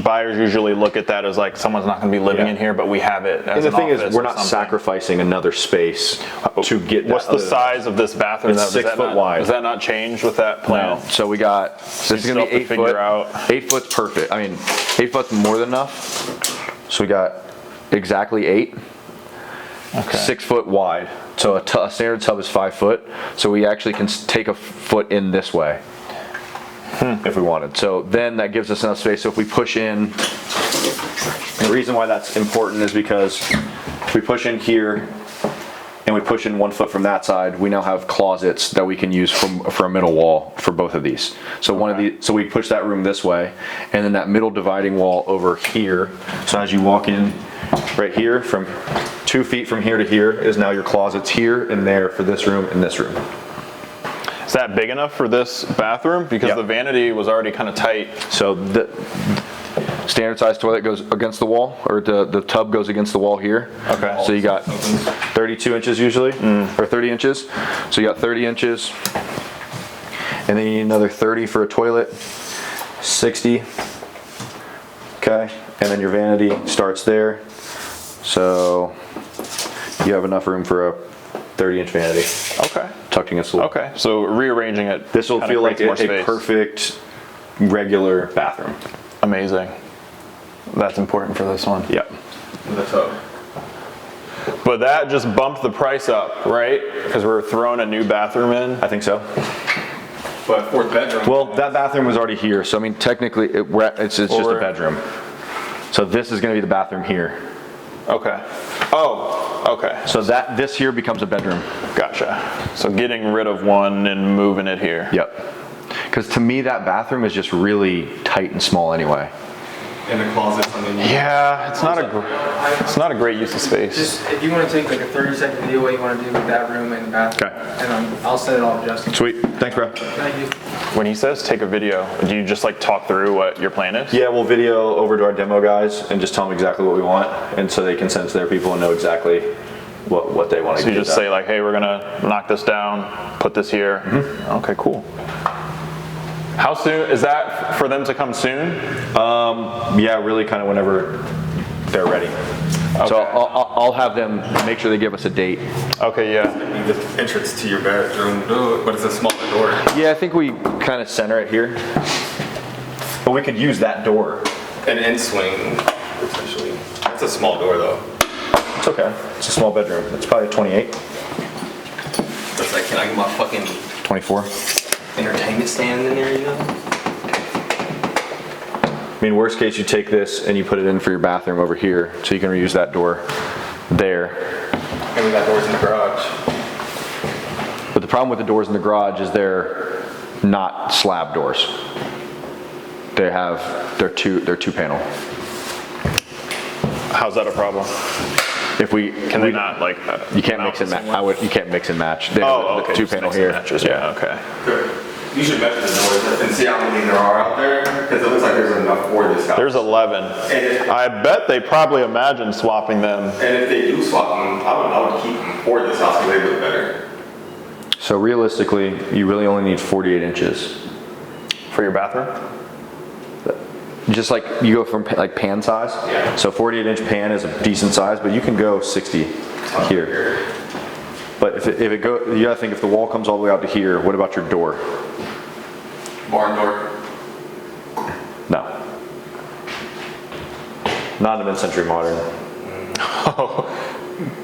buyers usually look at that as like someone's not going to be living Yeah. in here, but we have it as And the an thing is, office we're or not something. sacrificing another space to get that. What's the size of this bathroom? It's Does 6 that foot not- wide. Does that not change with that plan? No. So we got, this is still gonna be have to 8 figure foot. out- 8 foot's perfect. I mean, 8 foot's more than enough. So we got exactly 8. Okay. 6 foot wide. So a standard tub is 5 foot. So we actually can take a foot in this way if we wanted. So then that gives us enough space. So if we push in, the reason why that's important is because if we push in here and we push in 1 foot from that side, we now have closets that we can use for a middle wall for both of these. So so we push that room this way, and then that middle dividing wall over here. So as you walk in right here, from 2 feet from here to here is now your closets here and there for this room and this room. Is that big enough for this bathroom? Because Yeah. the vanity was already kind of tight. So the standard size toilet goes against the wall, or the tub goes against the wall here. Okay. So you got 32 inches usually, or 30 inches. So you got 30 inches, and then you need another 30 for a toilet, 60. Okay, and then your vanity starts there. So you have enough room for a 30-inch vanity Okay. tucked against the wall. Okay. So rearranging it. This will kinda feel like creates more a space. perfect regular bathroom. Amazing. That's important for this one. Yep. With a tub. But that just bumped the price up, right? Because we're throwing a new bathroom in. I think so. But fourth bedroom. Well, that bathroom was already here, so I mean, technically, it's just a bedroom. So this is gonna be the bathroom here. Okay. Oh, okay. So this here becomes a bedroom. Gotcha. So getting rid of one and moving it here. Yep. Because to me, that bathroom is just really tight and small anyway. in the closets underneath. Yeah, it's not a great use of space. Just, if you want to take like a 30-second video what you want to do with that room and the bathroom. Okay. And I'll set it all up, Justin. Sweet. Thanks, bro. Thank you. When he says take a video, do you just like talk through what your plan is? Yeah, we'll video over to our demo guys and just tell them exactly what we want, and so they can send it to their people and know exactly what they want to So you get just done. say like, hey, we're gonna knock this down, put this here. Okay, cool. How soon, is that for them to come soon? Yeah, really kind of whenever they're ready. So Okay. I'll have them make sure they give us a date. Okay, yeah. The entrance to your bedroom, but it's a smaller door. Yeah, I think we kind of center it here. But we could use that door. An end swing, potentially. It's a small door though. It's okay. It's a small bedroom. It's probably a 28, It's like, can I get my fucking 24. entertainment stand in there, you know? I mean, worst case, you take this and you put it in for your bathroom over here, so you can reuse that door there. And we got doors in the garage. But the problem with the doors in the garage is they're not slab doors. They're two panel. How's that a problem? If we Can they not like? you can't mount mix and the match. same way? You can't mix and match. They Oh, have okay. the two just panel mix and here. matches. Yeah. Okay. Good. You should measure the doors and see how many there are out there, because it looks like there's enough for this house. There's 11. And I bet they probably imagine swapping them. if they do swap them, I would keep them for this house because they look better. So realistically, you really only need 48 inches. For your bathroom? Just like you go from like pan size. Yeah. So 48-inch pan is a decent size, but you can go 60 here. But if it go, you gotta think if the wall comes all the way out to here, what about your door? Barn door. No. Not in a mid-century modern.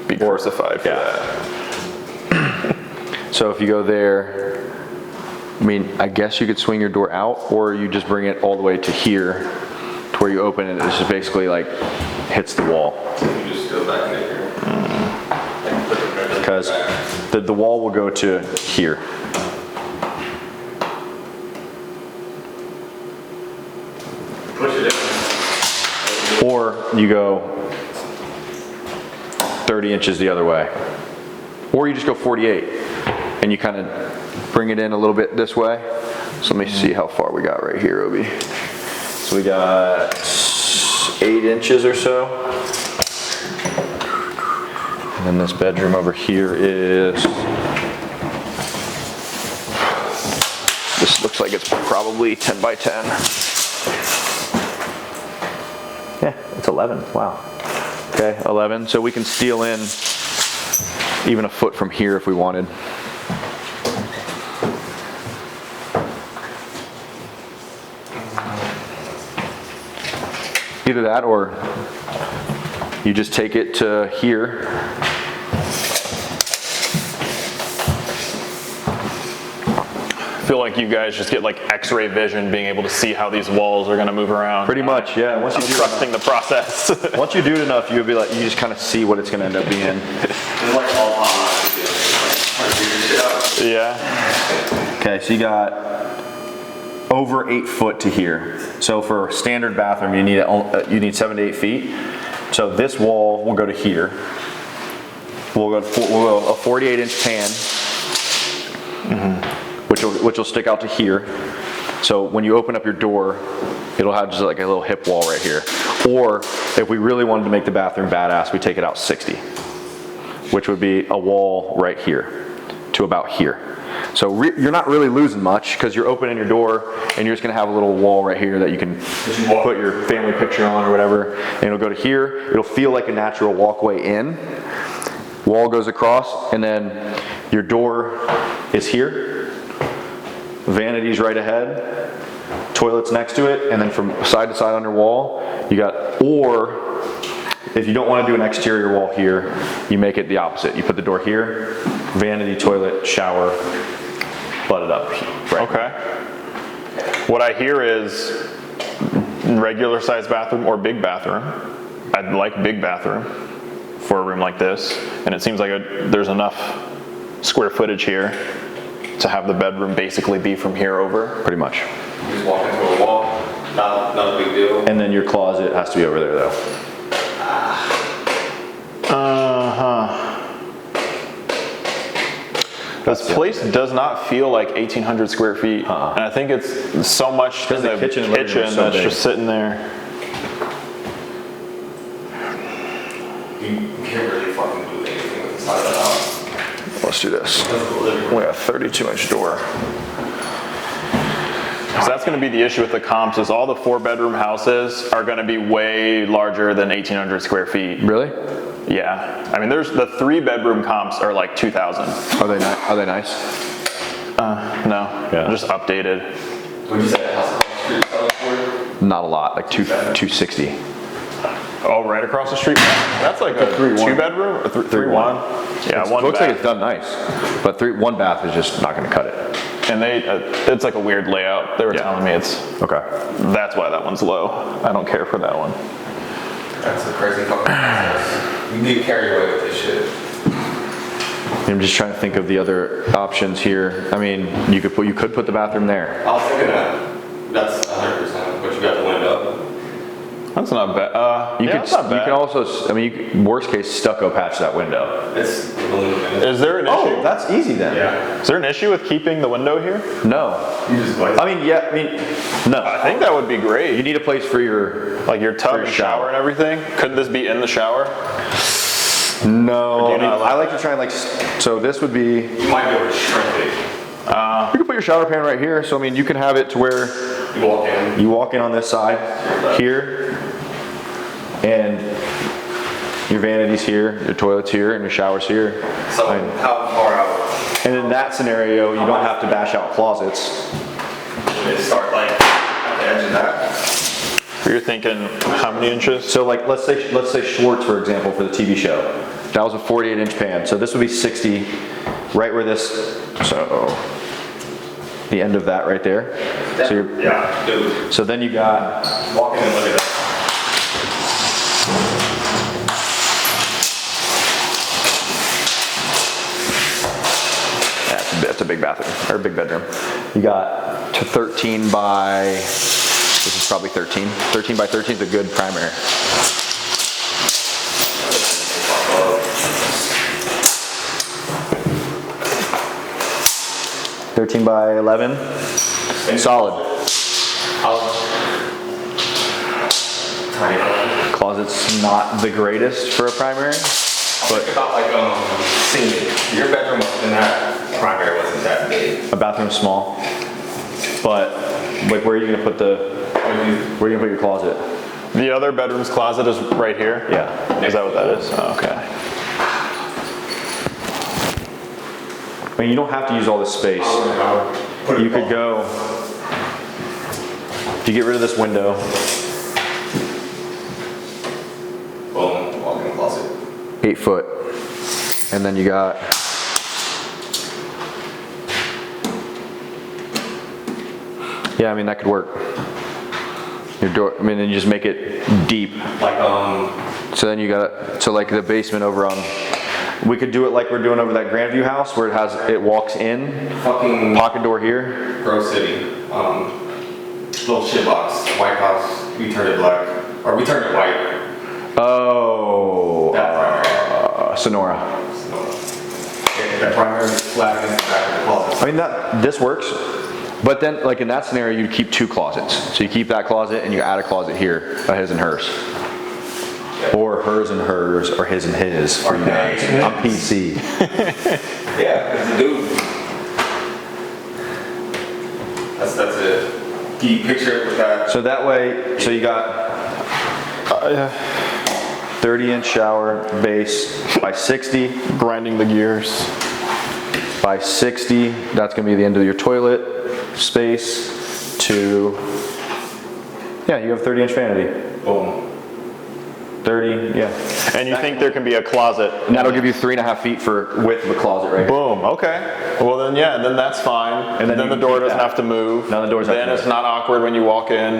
Be crucified for yeah. that. So if you go there, I mean, I guess you could swing your door out, or you just bring it all the way to here, to where you open it, it's just basically like hits the wall. You just go back in here. Because the wall will go to here. Push it in. Or you go 30 inches the other way. Or you just go 48 and you kind of bring it in a little bit this way. So let me see how far we got right here, Obi. So we got 8 inches or so. And then this bedroom over here is, this looks like it's probably 10 by 10. Yeah, it's 11, wow. Okay, 11, so we can steal in even a foot from here if we wanted. Either that or you just take it to here. I feel like you guys just get like X-ray vision, being able to see how these walls are gonna move around. Pretty much, yeah. Once you I'm do trusting the process. Once you do it enough, you'll be like, you just kind of see what it's gonna end up being. It's like all online. Like, figure it out. Yeah. Okay, so you got over 8 foot to here. So for a standard bathroom, you need 7 to 8 feet. So this wall will go to here. We'll go a 48 inch pan, which will stick out to here. So when you open up your door, it'll have just like a little hip wall right here. Or if we really wanted to make the bathroom badass, we take it out 60, which would be a wall right here to about here. So you're not really losing much because you're opening your door and you're just gonna have a little wall right here that you can put your family picture on or whatever, and it'll go to here. It'll feel like a natural walkway in. Wall goes across, and then your door is here. Vanity's right ahead. Toilet's next to it, and then from side to side on your wall, you got, or if you don't want to do an exterior wall here, you make it the opposite. You put the door here, vanity, toilet, shower, butt it up. Right. Okay. What I hear is regular size bathroom or big bathroom. I'd like big bathroom for a room like this, and it seems like there's enough square footage here to have the bedroom basically be from here over. Pretty much. You just walk into a wall, not a big deal. And then your closet has to be over there though. This place does not feel like 1,800 square feet, and I think it's so much in the the kitchen and living room is so that's big. just sitting there. You can't really fucking do anything with the side of the house. Let's do this. That's the living room. We got a 32 inch door. So that's going to be the issue with the comps, is all the 4-bedroom houses are going to be way larger than 1,800 square feet. Really? Yeah, I mean, there's the 3-bedroom comps are like 2,000. Are they nice? No, Yeah. just updated. Would you say a house across the street selling for? Not a lot, like 260. Oh, right across the street. That's like a 2-bedroom or 3-1. Yeah, one Looks bath. like it's done nice, but 1 bath is just not going to cut it. And they, it's like a weird layout. They were telling me Okay. that's why that one's low. I don't care for that one. That's a crazy fucking process. You get carried away with this shit. I'm just trying to think of the other options here. I mean, you could put the bathroom there. I was thinking that. That's 100%, but you got the window. That's not bad. You Yeah, could that's not you bad. can also, I mean, worst case stucco patch that window. It's illuminated. Is there an issue? Oh, that's easy then. Yeah. Is there an issue with keeping the window here? No. You just like. I mean, yeah. I mean, no. I think that would be You great. need a place for your Like your tub For your and shower and everything. Couldn't this be in the shower? No. do you I mean, not like I like to try and like. So this would be. You might be able to shrink it. You can put your shower pan right here. So I mean, you can have it to where You walk in. you walk in on this side here, and your vanity's here, your toilet's here, and your shower's here. So how far out And in that scenario, you don't have to bash out closets. would it start, like at the edge of that? You're thinking how many inches? So like, let's say Schwartz, for example, for the TV show. That was a 48 inch pan. So this would be 60, right where this, so the end of that right there. So you're, Yeah, dude. so then you got, Walk in and look at that. that's a big bathroom, or a big bedroom. You got to 13 by, this is probably 13. 13 by 13 is a good primary. 13 by 11. Solid. Tiny. Closet's not the greatest for a primary, But think about like singing. Your bedroom wasn't that primary wasn't that big. a bathroom's small. But like, where are you gonna put where are you gonna put your closet? The other bedroom's closet is right here? Yeah. Is that what that is? Oh, okay. I mean, you don't have to use all this space. You could go, if you get rid of this window, Boom, walk-in closet. 8 foot. And then you got, yeah, I mean, that could work. Your door, I mean, then you just make it deep. Like So then you got, so like the basement over on, we could do it like we're doing over that Grandview house where it walks in, fucking pocket door here. Grove City. Little shit box, White House. We turned it black, or we turned it white. Oh, That primary. Sonora. Yeah, that primary is flat against the back of the closet. I mean, this works, but then like in that scenario, you'd keep 2 closets. So you keep that closet and you add a closet here, a his and hers. Or hers and hers, or his and his. For you guys. I'm PC. Yeah, it's a dude. That's it. Can you picture it with that? So that way, so you got 30-inch shower base by 60. Grinding the gears. By 60, that's gonna be the end of your toilet space to, yeah, you have 30-inch vanity. Boom. 30, yeah. And you think there can be a closet? And that'll give you 3.5 feet for width of a closet right here. Boom, okay. Well then, yeah, then that's fine. And then then you the door keep doesn't that. have to move. Now the doors have Then to it's move. not awkward when you walk in.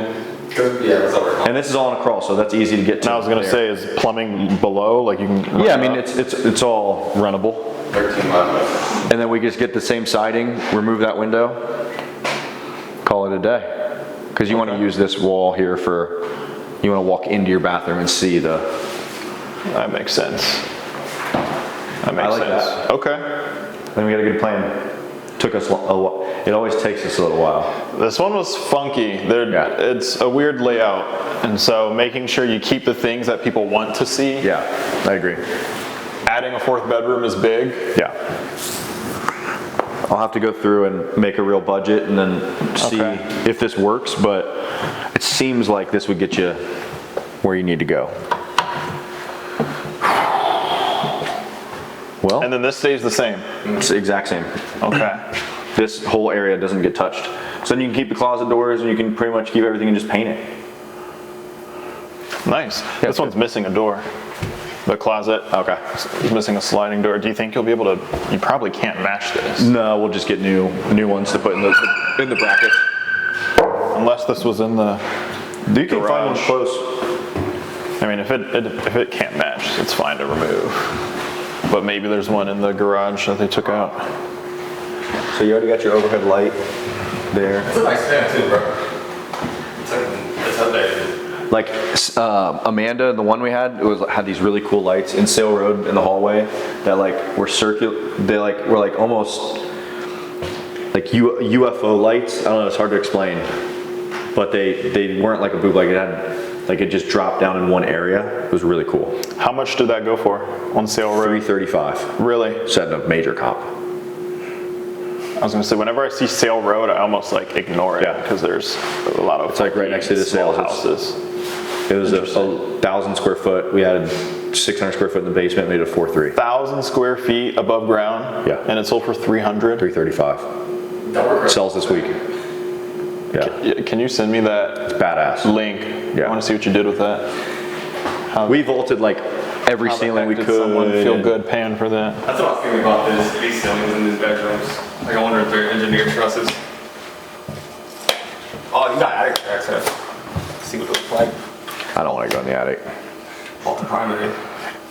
Yeah, that's over. And this is all on a crawl, so that's easy to get to. And I was gonna there. say, is plumbing below? Like you can. run Yeah, I it mean, up? it's all runnable. 13 miles. And then we just get the same siding, remove that window, call it a day. Because you want to use this wall here for, you want to walk into your bathroom and see the, That makes sense. That makes like sense. that. Okay. then we got a good plan. Took us a while. It always takes us a little while. This one was funky. Yeah. It's a weird layout, and so making sure you keep the things that people want to see. Yeah, I agree. Adding a 4th bedroom is big. Yeah. I'll have to go through and make a real budget and then see Okay. if this works, but it seems like this would get you where you need to go. Well, And then this stays the same. it's the exact same. Okay. This whole area doesn't get touched. So then you can keep the closet doors and you can pretty much keep everything and just paint it. Nice. This one's missing a door. The closet. Okay. It's missing a sliding door. Do you think you'll be able to? You probably can't match this No, we'll just get new ones to put in the bracket. unless this was in the. You can find one Garage. close. I mean, if it can't match, it's fine to remove. But maybe there's one in the garage that they took out. So you already got your overhead light there. It's a nice fan too, bro. It's like, it's updated. Like Amanda, the one we had, had these really cool lights in Sale Road in the hallway that like were circular. They like were like almost like UFO lights. I don't know. It's hard to explain, but they weren't like a boob. Like it had like it just dropped down in one area. It was really cool. How much did that go for on sale road? $335. Really? Setting a major comp. I was gonna say, whenever I see Sale Road, I almost like ignore it Yeah. because there's a lot of. It's like right next to the small sales. houses. It was a 1,000 square foot. We had 600 square foot in the basement. Made it 4.3. 1,000 square feet above ground. Yeah. And it sold for 300. $335. That work. Sells this week. Yeah, Yeah, can you send me that it's badass. link? Yeah. I want to see what you did with that. We vaulted like every How the ceiling we heck could. did someone feel and- good paying for that? That's what I was thinking about these ceilings in these bedrooms. Like I wonder if they're engineered trusses. Oh, you got attic access. See what it looks like. I don't want to go in the attic. Vault the primary.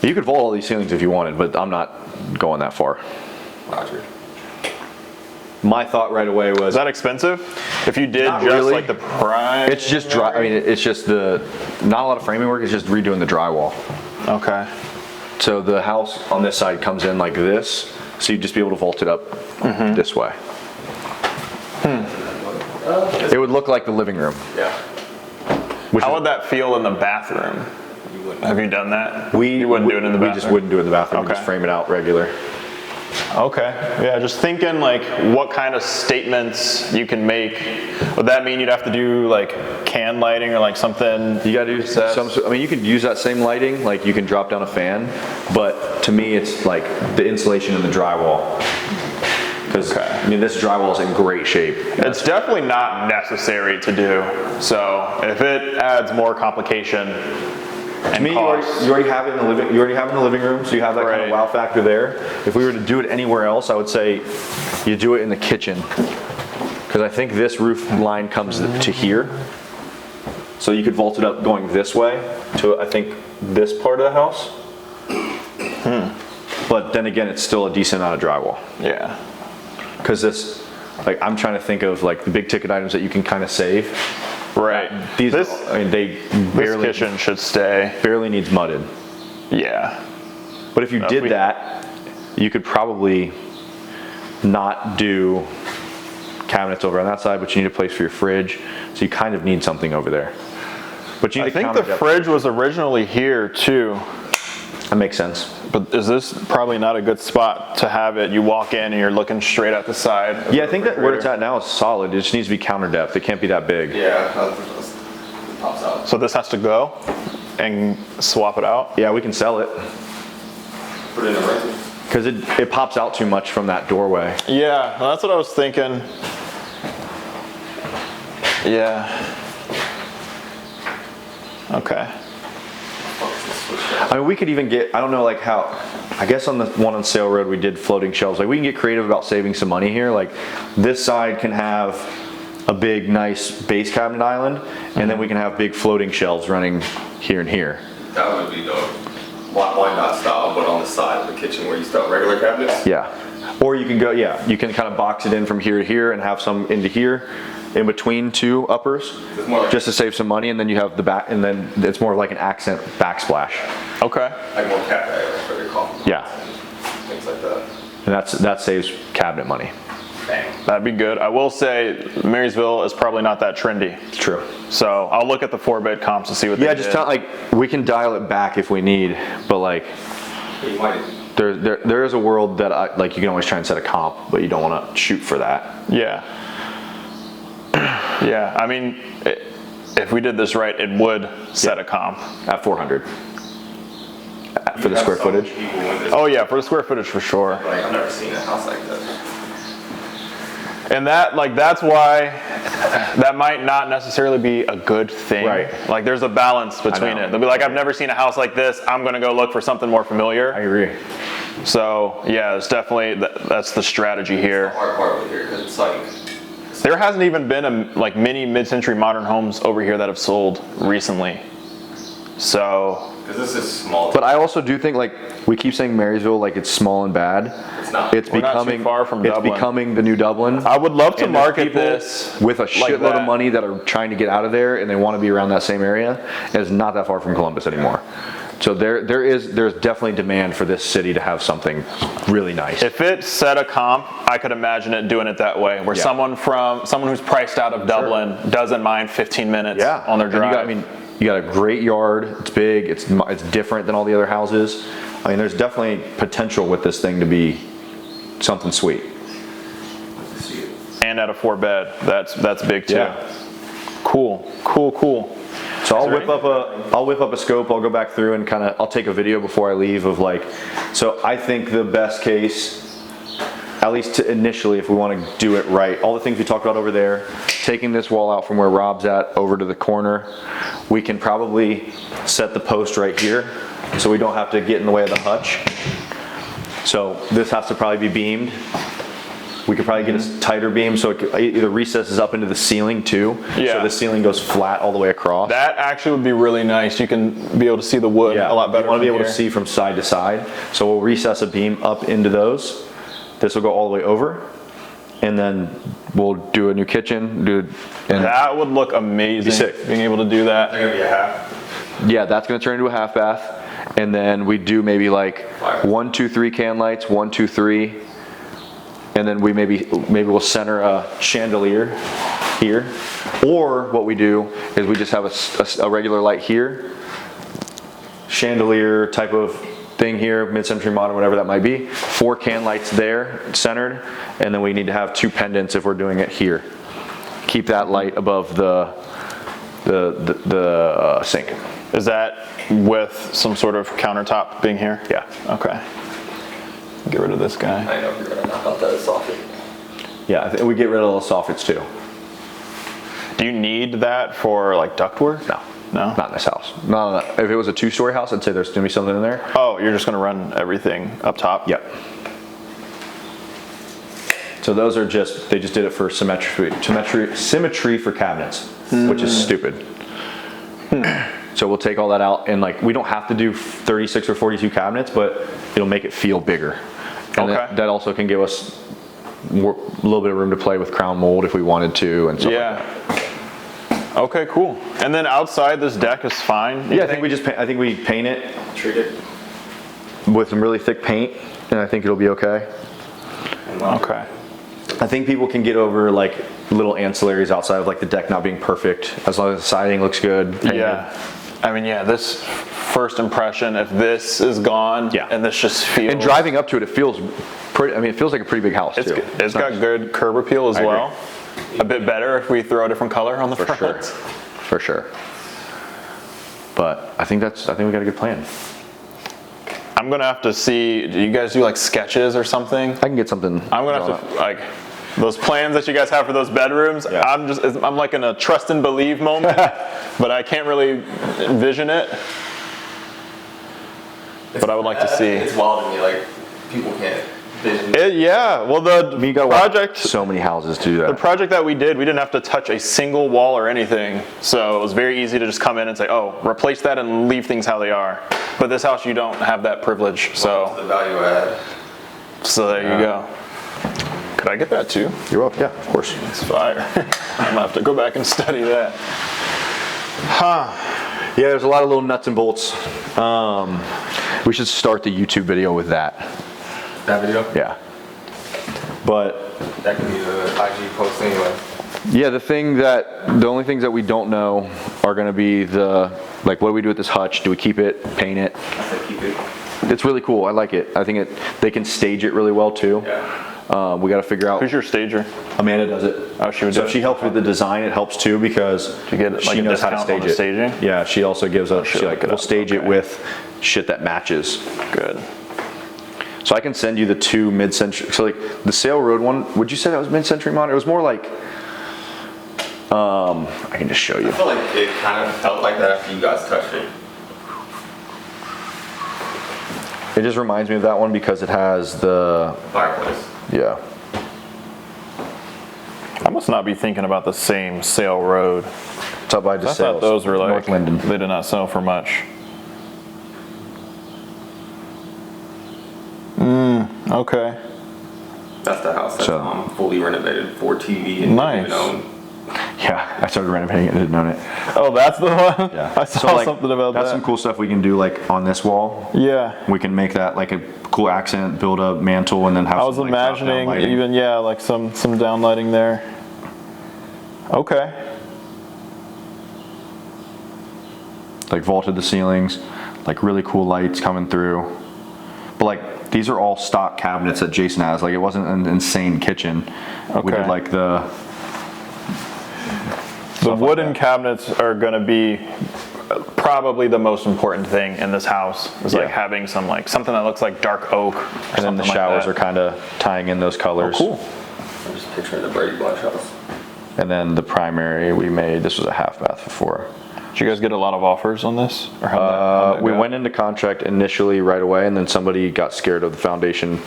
You could vault all these ceilings if you wanted, but I'm not going that far. Roger. My thought right away was Is that expensive? If you did Not just really. like the prime. it's just dry. I mean, it's just not a lot of framing work. It's just redoing the drywall. Okay. So the house on this side comes in like this, so you'd just be able to vault it up this way. would look like the living room. Yeah. How would that feel in the bathroom? Have you done that? You wouldn't do it in the bathroom? We just wouldn't do it in the bathroom. We Okay. just frame it out regular. Okay, yeah, just thinking like what kind of statements you can make. Would that mean you'd have to do like can lighting or like something? You gotta do some, I mean, you could use that same lighting, like you can drop down a fan, but to me, it's like the insulation in the drywall. Because, Okay. I mean, this drywall is in great shape. It's definitely not necessary to do. So if it adds more complication To and me, cost, you already have it in the living room, so you have that kind of Right. wow factor there. If we were to do it anywhere else, I would say you do it in the kitchen. Because I think this roof line comes to here. So you could vault it up going this way to, I think, this part of the house. But then again, it's still a decent amount of drywall. yeah. Because this, like, I'm trying to think of like the big ticket items that you can kind of save. Right. These, this I mean, they this kitchen should stay. barely needs mudded. Yeah. But if you if did we- that, you could probably not do cabinets over on that side, but you need a place for your fridge. So you kind of need something over there. But you need I a think counter the depth. fridge was originally here too. That makes sense. But is this probably not a good spot to have it? You walk in and you're looking straight at the side. of Yeah, I the think that where it's refrigerator. at now is solid. It just needs to be counter depth. It can't be that big. Yeah, it pops out. So this has to go and swap it out? Yeah, we can sell it. Put it in a rental. Because it pops out too much from that doorway. Yeah, well, that's what I was thinking. Yeah. Okay. I mean, we could even get, I don't know like how, I guess on the one on Sale Road we did floating shelves. Like we can get creative about saving some money here. Like this side can have a big nice base cabinet island and then we can have big floating shelves running here and here. That would be dope. Why not style, but on the side of the kitchen where you style regular cabinets? Yeah. Or you can go, yeah, you can kind of box it in from here to here and have some into here in between two uppers It's more like- just to save some money, and then you have the back, and then it's more like an accent backsplash. Okay. Like more cafe, like where they call them. Yeah. Things like that. And that saves cabinet money. Bang. That'd be good. I will say Marysville is probably not that trendy. It's true. So I'll look at the 4-bed comps to see what Yeah, they just did. tell, like, we can dial it back if we need, but like, You might, there is a world that like you can always try and set a comp, but you don't want to shoot for that. Yeah. Yeah, I mean, if we did this right, it would set a comp. At 400 for the have square some footage. people when this- Oh yeah, for the square footage for sure. Like, I've never seen a house like that. And that's why that might not necessarily be a good thing. Right. Like there's a balance between know. it. They'll be like, I've never seen a house like this. I'm gonna go look for something more I familiar. agree. So yeah, it's definitely, that's the strategy here. Hard part over here, because it's like, There hasn't even been like many mid-century modern homes over here that have sold recently. So because this is small. But I also do think, like, we keep saying Marysville like it's small and bad. It's not. It's We're not too becoming far from it's Dublin. becoming the new Dublin. I would love to And there's market people this with a like shitload that. of money that are trying to get out of there and they want to be around that same area. And it's not that far from Columbus anymore. So there's definitely demand for this city to have something really nice. If it set a comp, I could imagine it doing it that way, where Yeah. someone who's priced out of Dublin doesn't mind 15 minutes Yeah, on their and drive. you got a great yard. It's big. It's different than all the other houses. I mean, there's definitely potential with this thing to be something sweet. And at a 4-bed, that's big too. Yeah. Cool. So I'll there whip up a scope. I'll go back through and I'll take a video before I leave of like. So I think the best case, at least initially, if we want to do it right, all the things we talked about over there, taking this wall out from where Rob's at over to the corner, we can probably set the post right here, so we don't have to get in the way of the hutch. So this has to probably be beamed. We could probably get a tighter beam so it either recesses up into the ceiling too. Yeah. So the ceiling goes flat all the way across. That actually would be really nice. You can be able to see the wood a lot better. You want to be from able to here. see from side to side. So we'll recess a beam up into those. This will go all the way over. And then we'll do a new kitchen. And That would look amazing. Be sick. Being able to do that. They're gonna be a half. yeah, that's going to turn into a half bath. And then we do maybe like 1, 2, 3 can lights, 1, 2, 3. And then we maybe we'll center a chandelier here. Or what we do is we just have a regular light here, chandelier type of thing here, mid-century modern, whatever that might be. 4 can lights there, centered, and then we need to have 2 pendants if we're doing it here. Keep that light above the sink. Is that with some sort of countertop being here? Yeah. Okay. Get rid of this guy. I know you're gonna knock out that soffit. Yeah, we get rid of all the soffits too. Do you need that for like ductwork? No. No? Not in this house. No. If it was a 2-story house, I'd say there's gonna be something in there. Oh, you're just gonna run everything up top? Yep. So those are they just did it for symmetry for cabinets, which is stupid. So we'll take all that out, and like we don't have to do 36 or 42 cabinets, but it'll make it feel bigger. And Okay. that also can give us a little bit of room to play with crown mold if we wanted to, and stuff like that. Okay, cool. And then outside, this deck is fine? Yeah, I think we paint it, Treat it. with some really thick paint, and I think it'll be okay. Okay. I think people can get over like little ancillaries outside of like the deck not being perfect, as long as the siding looks good. painted. Yeah. I mean, yeah, this first impression, if this is gone, Yeah. and this just feels... And driving up to it, it feels pretty, I mean, it feels like a pretty big house It's, too. it's got good curb appeal as I agree. well. A bit better if we throw a different color on the For front. sure. For sure. But I think we got a good plan. I'm gonna have to see, do you guys do like sketches or something? I can get something. I'm gonna have to, like, those plans that you guys have for those bedrooms, Yeah. I'm like in a trust and believe moment, but I can't really envision it. But I would like to see. It's wild to me, like, people can't vision. Yeah, well You gotta watch project, so many houses to do the that. project that we did, we didn't have to touch a single wall or anything. So it was very easy to just come in and say, oh, replace that and leave things how they are. But this house, you don't have that privilege, so The value add. there you go. Could I get that too? You're welcome. Yeah, of course. It's fire. I'm gonna have to go back and study that. Yeah, there's a lot of little nuts and bolts. We should start the YouTube video with that. That video? Yeah. But That can be the IG post anyway. yeah, the only things that we don't know are gonna be like what do we do with this hutch? Do we keep it, paint it? I said keep it. It's really cool. I like it. I think they can stage it really well too. Yeah. We got to figure out. Who's your stager? Amanda does it. Oh, she would So do if it? she helps with the design, it helps too because you get, like, she a knows how to discount on stage the it. staging? Yeah, she also gives us. she'll She look like it we'll up. stage it Okay. with shit that matches. Good. So I can send you the 2 mid-century. So like the Sail Road one. Would you say that was mid-century modern? It was more like. I can just show you. I feel like it kind of felt like that after you guys touched it. It just reminds me of that one because it has the Fireplace. yeah. I must not be thinking about the same Sail Road. It's up by I DeSales. thought those were like, North Linden. they did not sell for much. Okay. That's the house that's So- fully renovated for TV and Nice. didn't even own. Yeah, I started renovating it and didn't own it. Oh, that's the one? Yeah. I So, saw like, something about that's that. some cool stuff we can do like on this wall. Yeah. We can make that like a cool accent, build a mantle, and then have I was some, like, drop-down imagining lighting. even, yeah, like some downlighting there. Okay. like vaulted the ceilings, like really cool lights coming through. But like these are all stock cabinets that Jason has. Like it wasn't an insane kitchen. We Okay. did like the wooden cabinets are gonna be probably the most important thing in this house. Is like Yeah. having some like something that looks like dark oak. Or and then the something showers like are kind of tying in those colors. that. Cool. I'm just picturing the Brady Bunch house. And then the primary we made, this was a half bath before. Did you guys get a lot of offers on this? Or how'd that We go? went into contract initially right away, and then somebody got scared of the foundation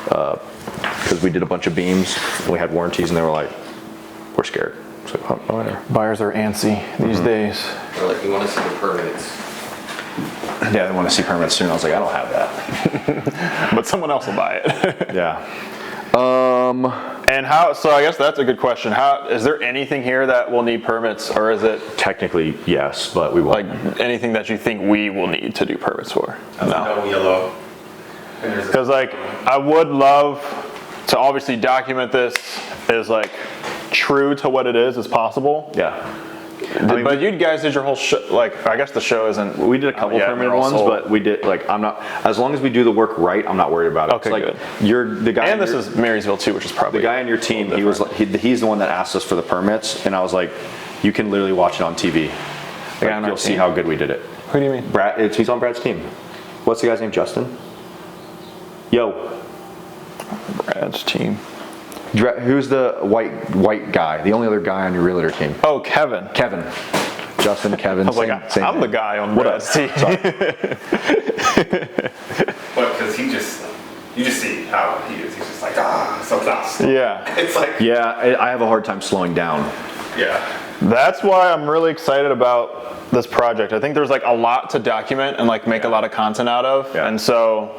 because we did a bunch of beams and we had warranties, and they were like, "We're scared." So whatever. Buyers are antsy these days. They're like, we want to see the permits. Yeah, they want to see permits soon. I was like, I don't have that. But someone else will buy it. Yeah. And how, so I guess that's a good question. How, is there anything here that will need permits, or is it Technically, yes, but we won't. like anything that you think we will need to do permits for? No yellow. And there's a- Because like, I would love to obviously document this as like true to what it is as possible. Yeah. But you guys did your whole show, like, I guess the show isn't. We did a couple yet, permanent they're all ones, sold. but we did, like, I'm not, as long as we do the work right, I'm not worried about it. Okay, It's like, good. You're the guy. And this is Marysville too, which is probably the guy on your team. He was, he's the one that asked us for the permits, and I was like, you can literally watch it on TV. guy on Like, our you'll see team? how good we did it. Who do you mean? Brad, he's on Brad's team. What's the guy's name? Justin? Yo. Brad's team. Who's the white guy? The only other guy on your realtor team? Oh, Kevin. Kevin. Justin, Kevin. I was like, I'm the guy on Brad's team. But because you just see how he is. He's just like, so close. Yeah. It's like, Yeah, I have a hard time slowing down. yeah. That's why I'm really excited about this project. I think there's like a lot to document and like make a lot of content out of. Yeah. And so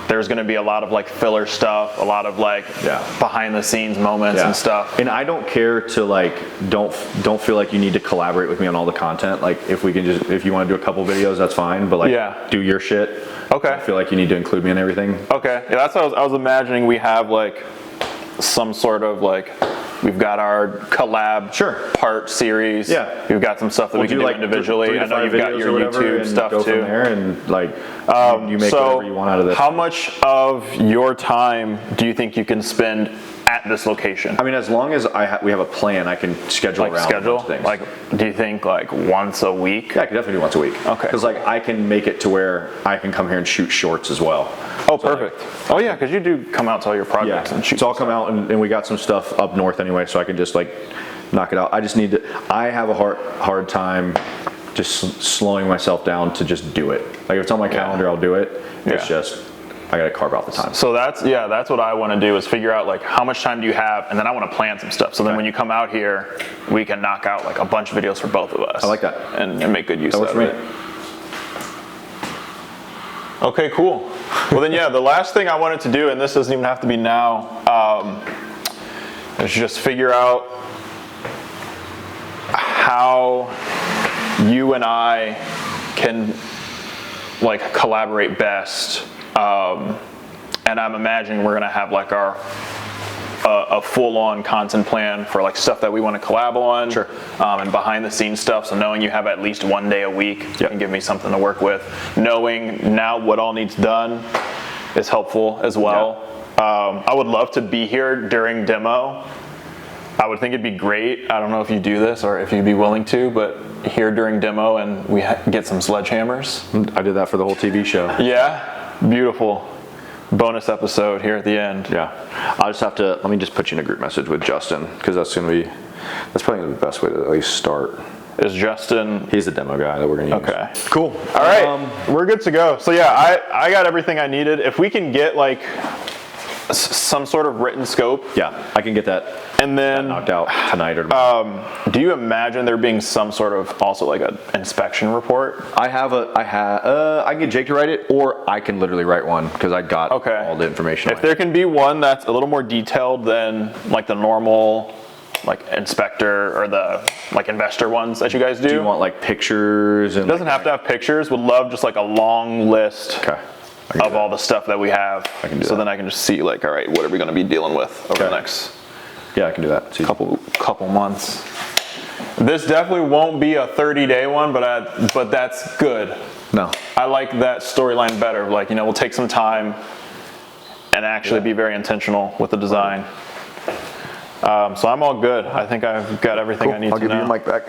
there's going to be a lot of like filler stuff, a lot of like behind the scenes moments and stuff. And I don't care to like, don't feel like you need to collaborate with me on all the content. Like if we can just, if you want to do a couple videos, that's fine. But like, do your shit. Okay. I feel like you need to include me in everything. Okay. Yeah, that's what I was imagining. We have like some sort of like, we've got our collab part series. Yeah. We've got some stuff that we can do like individually. I know you've got your YouTube stuff go too. From there and like you make whatever you want out of this. How much of your time do you think you can spend at this location? I mean, as long as we have a plan, I can schedule Like around schedule? things. Like, do you think like once a week? Yeah, I can definitely do once a week. Okay. Because like I can make it to where I can come here and shoot shorts as well. Oh, perfect. Oh yeah, because you do come out to all your projects and shoot. So I'll come out and we got some stuff up north anyway, so I can just like knock it out. I just need to. I have a hard time just slowing myself down to just do it. Like if it's on my calendar, I'll do it. It's just I gotta carve out the time. So that's what I want to do is figure out like how much time do you have, and then I want to plan some stuff. So then when you come out here, we can knock out like a bunch of videos for both of us. I like that. And make good use That of works it. for me. Okay, cool. Well then, the last thing I wanted to do, and this doesn't even have to be now, is just figure out how you and I can like collaborate best. And I'm imagining we're gonna have like a full-on content plan for like stuff that we want to collab on, and behind the scenes stuff. So knowing you have at least one day a week can give me something to work with. Knowing now what all needs done is helpful as well. I would love to be here during demo. I would think it'd be great. I don't know if you do this or if you'd be willing to, but here during demo and we get some sledgehammers. I did that for the whole TV show. Yeah, beautiful. Bonus episode here at the end. Yeah, I'll just have to, let me just put you in a group message with Justin, because that's probably gonna be the best way to at least start. Is Justin? He's the demo guy that we're gonna use. Okay. Cool. All right, we're good to go. So yeah, I got everything I needed. If we can get like some sort of written scope. Yeah, I can get that. And then knocked out tonight or tomorrow. Do you imagine there being some sort of also like an inspection report? I can get Jake to write it, or I can literally write one because I got all the information. If there can be one that's a little more detailed than like the normal like inspector or the like investor ones that you guys do. Do you want like pictures? And it doesn't have to have pictures. Would love just like a long list of all the stuff that we have. I can do so that. then I can just see like, all right, what are we going to be dealing with over the next I can do that. couple months. This definitely won't be a 30-day one, but that's good. No. I like that storyline better. Like, we'll take some time and actually be very intentional with the design. So I'm all good. I think I've got everything I need to know. I'll give you your mic back.